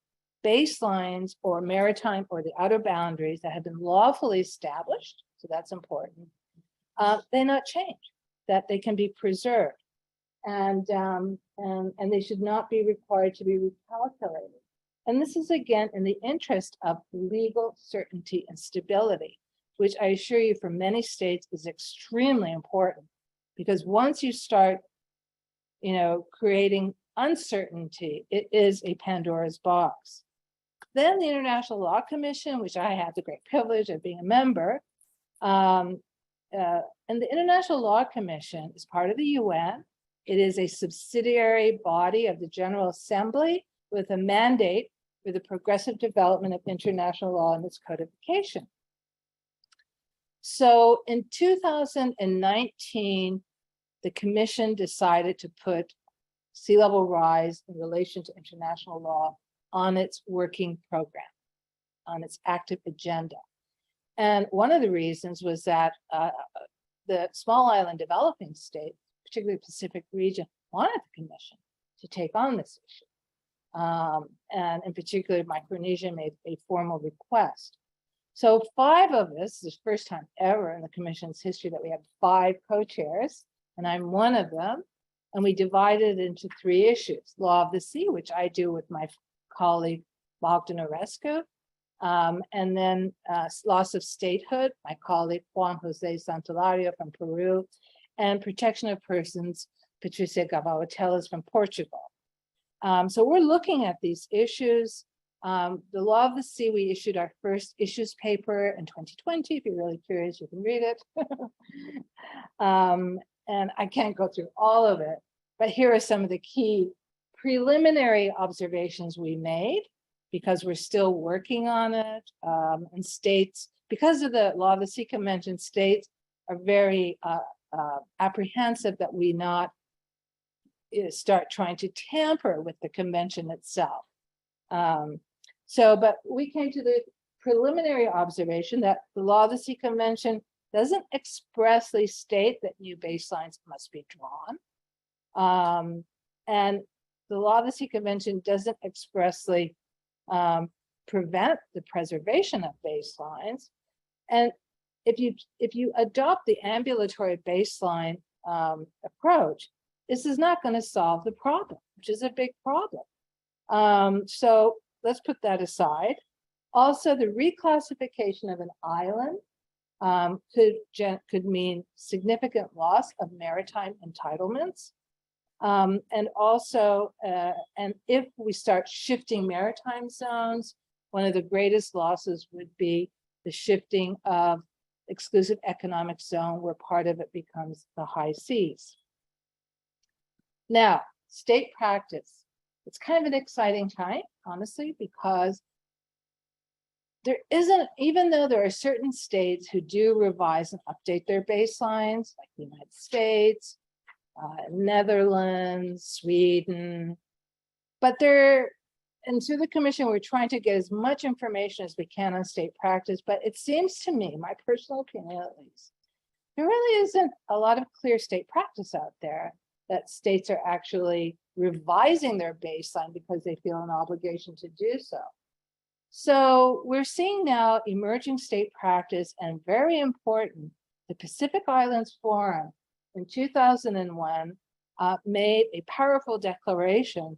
baselines or maritime or the outer boundaries that have been lawfully established, so that's important, they not change, that they can be preserved, and they should not be required to be recalculated. And this is, again, in the interest of legal certainty and stability, which I assure you for many states is extremely important, because once you start, creating uncertainty, it is a Pandora's box. Then the International Law Commission, which I had the great privilege of being a member, and the International Law Commission is part of the UN. It is a subsidiary body of the General Assembly with a mandate for the progressive development of international law and its codification. So in 2019, the commission decided to put sea level rise in relation to international law on its working program, on its active agenda. And one of the reasons was that the small island developing states, particularly Pacific region, wanted the commission to take on this issue. And in particular, Micronesia made a formal request. So 5 of us, this is the first time ever in the commission's history that we have 5 co-chairs, and I'm one of them. And we divided into 3 issues: law of the sea, which I do with my colleague Bogdan Orescu, and then loss of statehood, my colleague Juan Jose Santolario from Peru, and protection of persons, Patricia Gavao-Teles from Portugal. So we're looking at these issues. The law of the sea, we issued our first issues paper in 2020. If you're really curious, you can read it. And I can't go through all of it, but here are some of the key preliminary observations we made, because we're still working on it. And states, because of the Law of the Sea Convention, states are very apprehensive that we not start trying to tamper with the convention itself. But we came to the preliminary observation that the Law of the Sea Convention doesn't expressly state that new baselines must be drawn. And the Law of the Sea Convention doesn't expressly prevent the preservation of baselines. And if you adopt the ambulatory baseline approach, this is not going to solve the problem, which is a big problem. So let's put that aside. Also, the reclassification of an island could mean significant loss of maritime entitlements. And also, and if we start shifting maritime zones, one of the greatest losses would be the shifting of exclusive economic zone, where part of it becomes the high seas. Now, state practice. It's kind of an exciting time, honestly, because there isn't, even though there are certain states who do revise and update their baselines, like the United States, Netherlands, Sweden, but and through the commission, we're trying to get as much information as we can on state practice, but it seems to me, my personal opinion at least, there really isn't a lot of clear state practice out there that states are actually revising their baseline because they feel an obligation to do so. So we're seeing now emerging state practice, and very important, the Pacific Islands Forum in 2001 made a powerful declaration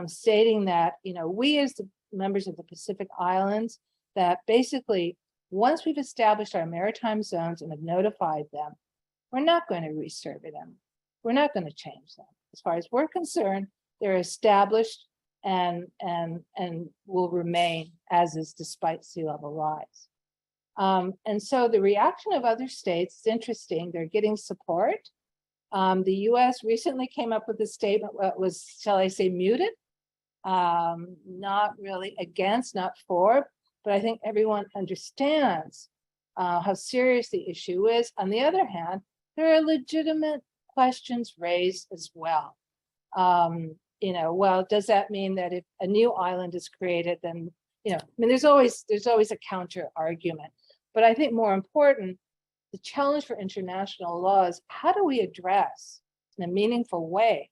stating that, we as the members of the Pacific Islands, that basically once we've established our maritime zones and have notified them, we're not going to resurvey them. We're not going to change them. As far as we're concerned, they're established and will remain as is despite sea level rise. And so the reaction of other states is interesting. They're getting support. The US recently came up with a statement that was, shall I say, muted, not really against, not for, but I think everyone understands how serious the issue is. On the other hand, there are legitimate questions raised as well. Well, does that mean that if a new island is created, then, there's always a counter argument. But I think more important, the challenge for international law is, how do we address in a meaningful way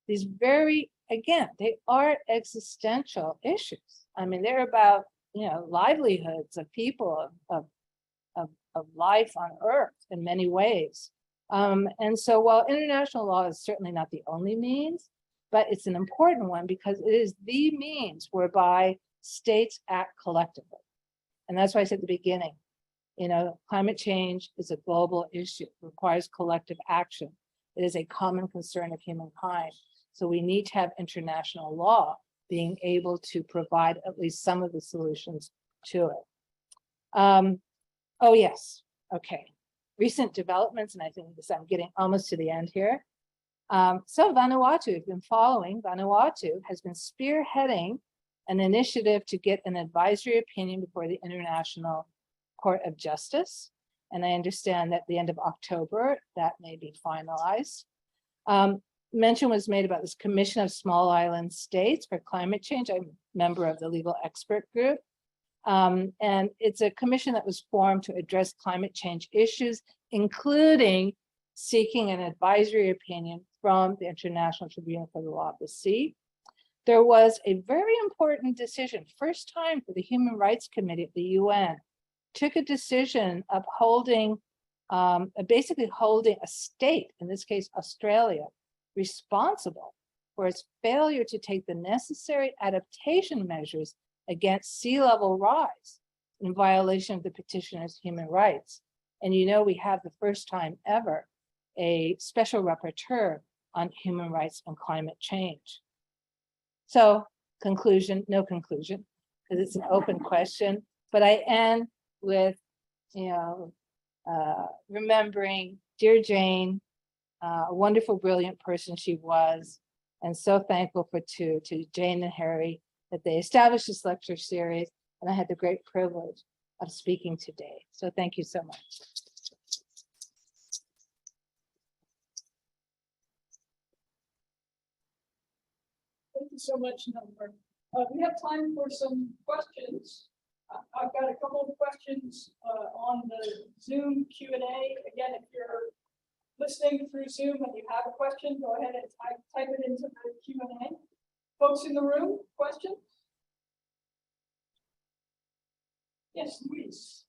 these very, again, they are existential issues. I mean, they're about, livelihoods of people, of life on Earth in many ways. And so while international law is certainly not the only means, but it's an important one because it is the means whereby states act collectively. And that's why I said at the beginning, climate change is a global issue, requires collective action. It is a common concern of humankind. So we need to have international law being able to provide at least some of the solutions to it. Oh, yes. Okay. Recent developments, and I think I'm getting almost to the end here. So Vanuatu, if you've been following, Vanuatu has been spearheading an initiative to get an advisory opinion before the International Court of Justice. And I understand that at the end of October, that may be finalized. Mention was made about this Commission of Small Island States for Climate Change. I'm a member of the legal expert group. And it's a commission that was formed to address climate change issues, including seeking an advisory opinion from the International Tribunal for the Law of the Sea. There was a very important decision, first time for the Human Rights Committee at the UN, took a decision upholding, basically holding a state, in this case, Australia, responsible for its failure to take the necessary adaptation measures against sea level rise in violation of the petitioner's human rights. And you know, we have the first time ever a special rapporteur on human rights and climate change. So conclusion, no conclusion, because it's an open question, but I end with, remembering dear Jane, a wonderful, brilliant person she was, and so thankful to Jane and Harry that they established this lecture series, and I had the great privilege of speaking today. So thank you so much. Thank you so much, Nilüfer. We have time for some questions. I've got a couple of questions on the Zoom Q&A. Again, if you're listening through Zoom and you have a question, go ahead and type it into the Q&A. Folks in the room, questions? Yes, Luis.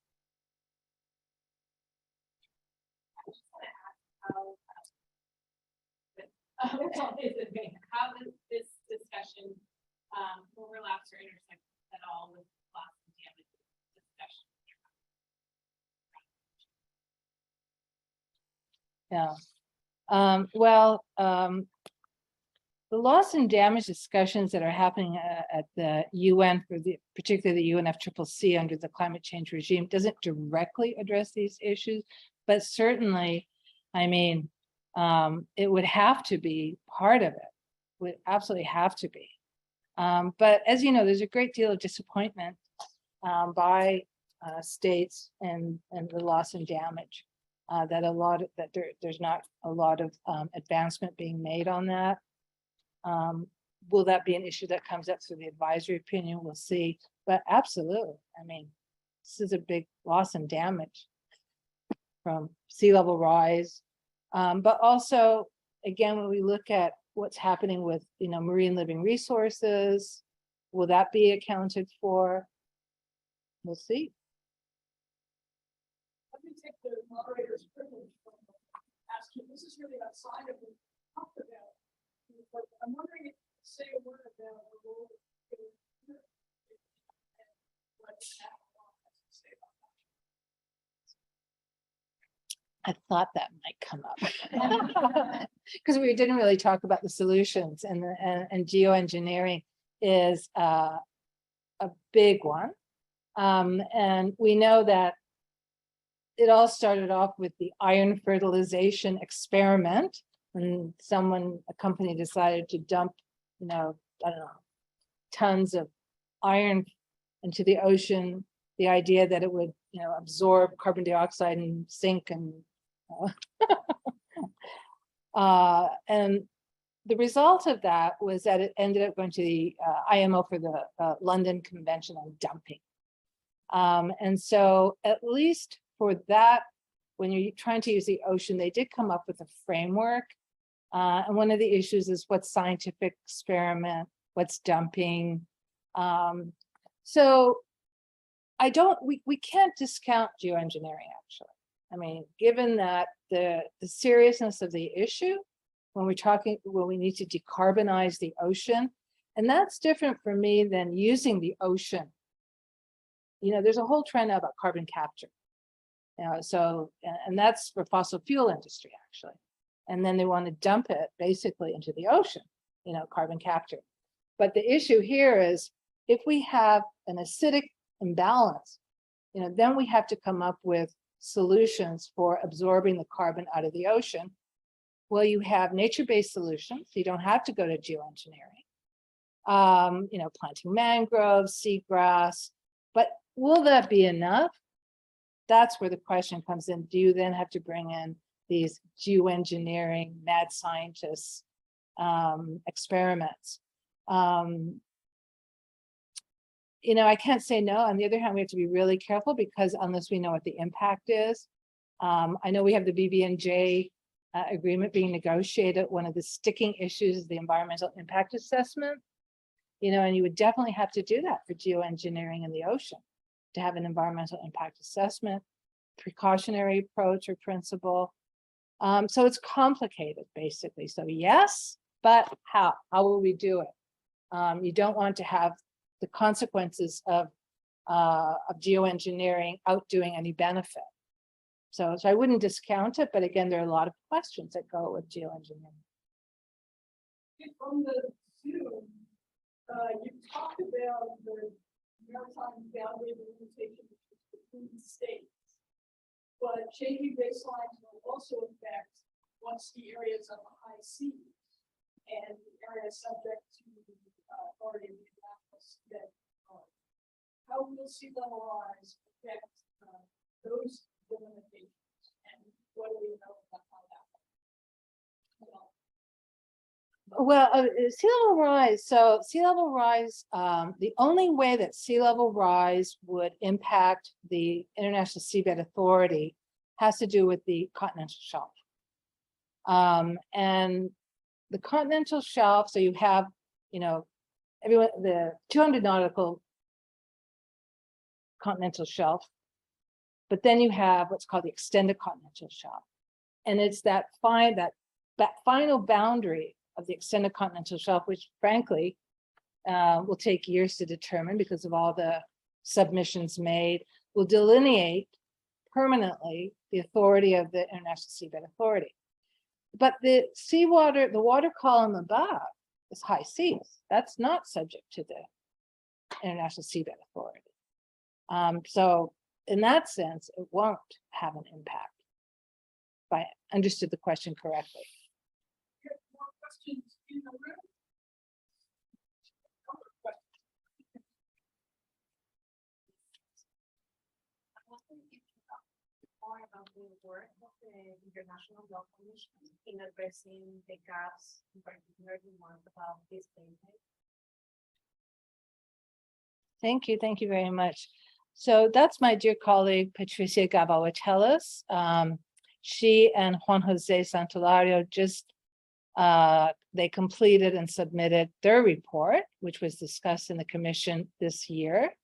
How does this discussion overlaps or intersect at all with loss and damage discussion? Yeah. The loss and damage discussions that are happening at the UN, particularly the UNFCCC under the climate change regime, doesn't directly address these issues, but certainly, I mean, it would have to be part of it, would absolutely have to be. But as you know, there's a great deal of disappointment by states and the loss and damage. There's not a lot of advancement being made on that. Will that be an issue that comes up through the advisory opinion? We'll see. But absolutely, I mean, this is a big loss and damage from sea level rise. But also, again, when we look at what's happening with marine living resources, will that be accounted for? We'll see. Let me take the moderator's privilege from asking. This is really outside of what we talked about, but I'm wondering if you could say a word about the role of and what Law has to say about that. I thought that might come up because we didn't really talk about the solutions, and geoengineering is a big one. And we know that it all started off with the iron fertilization experiment when a company decided to dump, I don't know, tons of iron into the ocean. The idea that it would, absorb carbon dioxide and sink and and the result of that was that it ended up going to the IMO for the London Convention on Dumping. And so at least for that, when you're trying to use the ocean, they did come up with a framework. And one of the issues is what's scientific experiment, what's dumping. So we can't discount geoengineering, actually. I mean, given that the seriousness of the issue, when we need to decarbonize the ocean, and that's different for me than using the ocean. There's a whole trend now about carbon capture. And that's for fossil fuel industry, actually. And then they want to dump it basically into the ocean, carbon capture. But the issue here is if we have an acidic imbalance, then we have to come up with solutions for absorbing the carbon out of the ocean. Well, you have nature-based solutions. You don't have to go to geoengineering. Planting mangroves, seagrass, but will that be enough? that's where the question comes in. Do you then have to bring in these geoengineering mad scientists experiments? You know, I can't say no. On the other hand, we have to be really careful because unless we know what the impact is, I know we have the BB&J agreement being negotiated. One of the sticking issues is the environmental impact assessment. You know, and you would definitely have to do that for geoengineering in the ocean, to have an environmental impact assessment, precautionary approach or principle. So it's complicated, basically. So yes, but how? How will we do it? You don't want to have the consequences of geoengineering outdoing any benefit. So I wouldn't discount it, but again, there are a lot of questions that go with geoengineering. From the Zoom, you talked about the maritime boundary limitation between states, but changing baselines will also affect once the areas of the high seas and the areas subject to authority of the that how will sea level rise affect those limitations, and what do we know about how that? Well, sea level rise. So sea level rise, the only way that sea level rise would impact the International Seabed Authority has to do with the continental shelf. And the continental shelf, so you have, you know, everyone, the 200 nautical continental shelf, but then you have what's called the extended continental shelf. And it's that final boundary of the extended continental shelf, which frankly will take years to determine because of all the submissions made, will delineate permanently the authority of the International Seabed Authority. But the seawater, the water column above is high seas. That's not subject to the International Seabed Authority. So in that sense, it won't have an impact, if I understood the question correctly. More questions in the room? More about the work of the International Law Commission in addressing the gaps, in particular the ones about this thing. Thank you very much. So that's my dear colleague, Patricia Gavauatellis. She and Juan Jose Santolario just, they completed and submitted their report, which was discussed in the commission this year.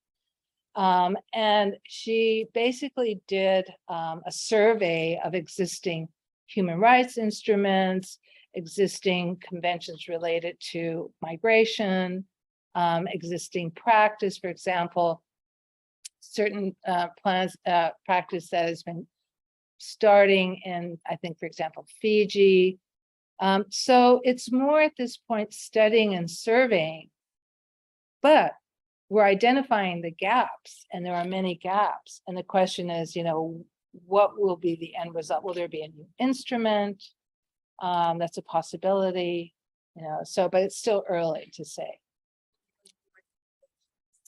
And she basically did a survey of existing human rights instruments, existing conventions related to migration, existing practice, for example, certain practice that has been starting in, I think, for example, Fiji. So it's more at this point studying and surveying, but we're identifying the gaps, and there are many gaps. And the question is, you know, what will be the end result? Will there be a new instrument? That's a possibility, you know, so, but it's still early to say.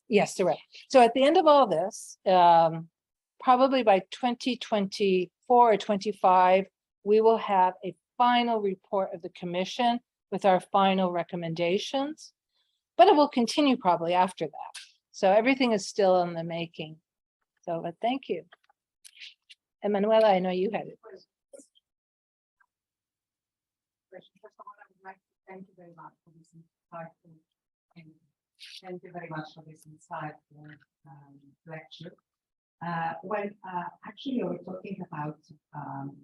Yes, correct. So at the end of all this, probably by 2024 or 25, we will have a final report of the commission with our final recommendations, but it will continue probably after that. So everything is still in the making. So, but thank you. Emanuela, I know you had it. Thank you very much for this insightful and thank you very much for this insightful lecture. Actually, we're talking about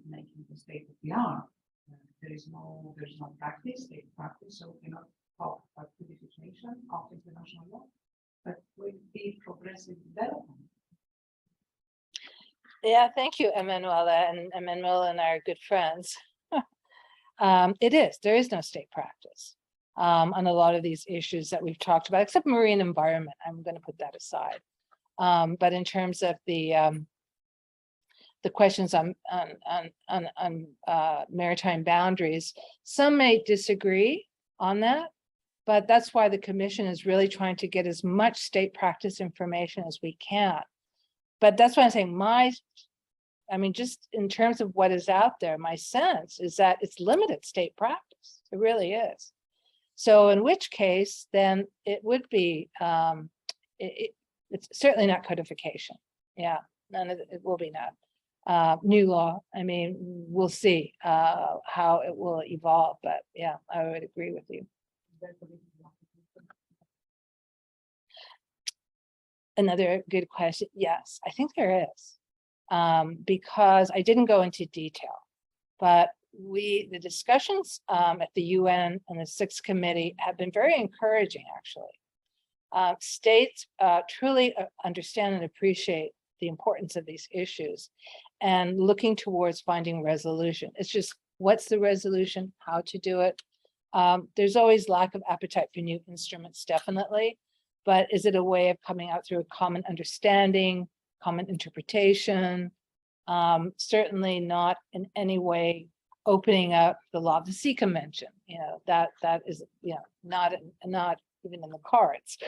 making the state of the art. There's no practice, state practice, so we cannot talk about codification of international law, but with the progressive development. Yeah, thank you, Emanuela, and Emanuela and I are good friends. There is no state practice on a lot of these issues that we've talked about, except marine environment. I'm going to put that aside. But in terms of the questions on maritime boundaries, some may disagree on that, but that's why the commission is really trying to get as much state practice information as we can. But that's why I'm saying my I mean, just in terms of what is out there, my sense is that it's limited state practice. It really is. So in which case, then it would be, it's certainly not codification. Yeah, none of it will be not. New law, I mean, we'll see how it will evolve, but yeah, I would agree with you. Another good question. Yes, I think there is. Because I didn't go into detail, but the discussions at the UN and the Sixth Committee have been very encouraging, actually. States truly understand and appreciate the importance of these issues and looking towards finding resolution. It's just, what's the resolution, how to do it? There's always lack of appetite for new instruments, definitely, but is it a way of coming out through a common understanding, common interpretation? Certainly not in any way opening up the Law of the Sea Convention. You know, that is, you know, not even in the cards.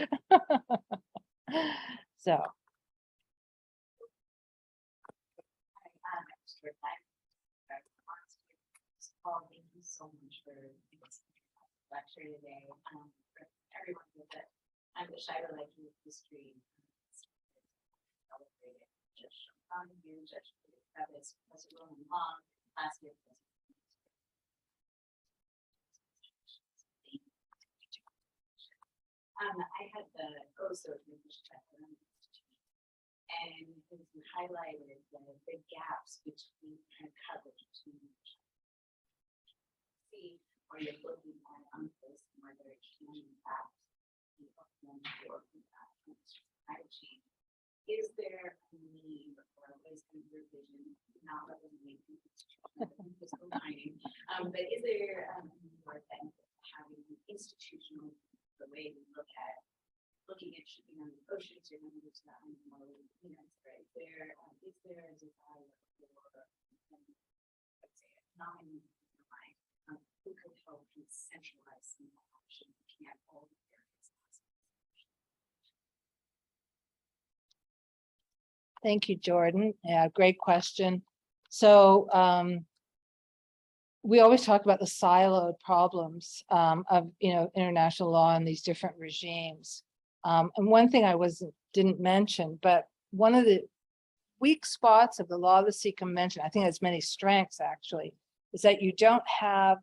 So. Paul, thank you so much for this lecture today. For everyone that I'm the Schieber like you history celebrated. Just on you, Judge Travis, Professor Roman Long, last year. I had the OSO and you highlighted the gaps between kind of coverage between or you're looking at unplaced where there can impact the strategy. Is there a need or a wisdom revision, not representing fiscal mining, but is there a need or benefit to having institutional the way we looking at shipping on the oceans or moving to that right there? Is there a desire for let's say economic who could help to centralize some action, looking at all the areas. Thank you, Jordan. Yeah, great question. So we always talk about the siloed problems of international law and these different regimes. And one thing I didn't mention, but one of the weak spots of the Law of the Sea Convention, I think it has many strengths actually, is that you don't have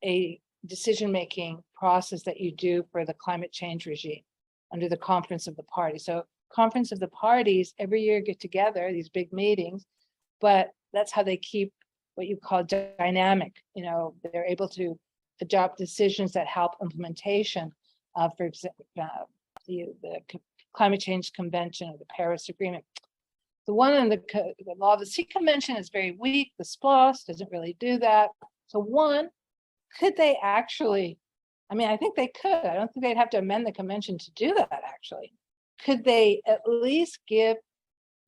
a decision-making process that you do for the climate change regime under the Conference of the Parties. So Conference of the Parties every year get together, these big meetings, but that's how they keep what you call dynamic. They're able to adopt decisions that help implementation of, for example, the Climate Change Convention or the Paris Agreement. The one in the Law of the Sea Convention is very weak. The SPLOST doesn't really do that. So one, could they actually, I think they could. I don't think they'd have to amend the convention to do that, actually. Could they at least give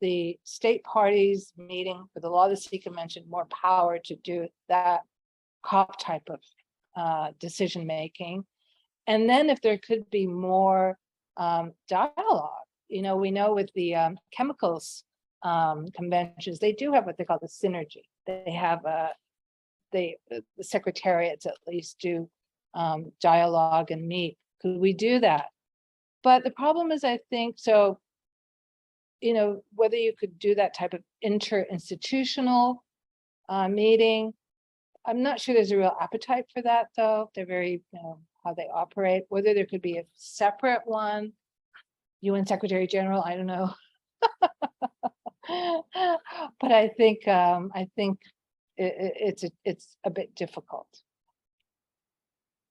the state parties meeting for the Law of the Sea Convention more power to do that COP type of decision making? And then if there could be more dialogue, we know with the chemicals conventions, they do have what they call the synergy. They have the secretariats at least do dialogue and meet. Could we do that? But the problem is, I think, so, whether you could do that type of inter-institutional meeting, I'm not sure there's a real appetite for that, though. They're very, how they operate. Whether there could be a separate one, UN Secretary General, I don't know. But I think it's a bit difficult.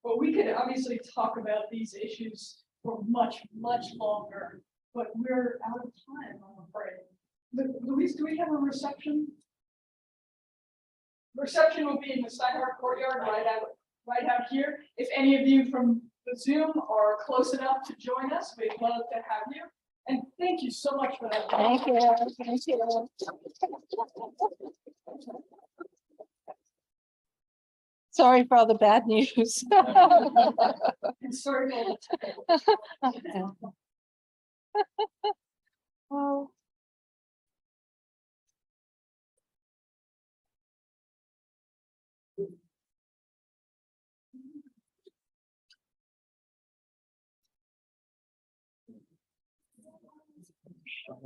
Well, we could obviously talk about these issues for much, much longer, but we're out of time, I'm afraid. Louise, do we have a reception? Reception will be in the Steinhardt Courtyard right out here. If any of you from the Zoom are close enough to join us, we'd love to have you. And thank you so much for that. Thank you. Thank you. Sorry for all the bad news. And sorry for Okay. Oh. Oh,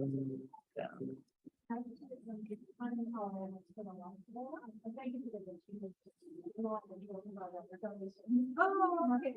okay.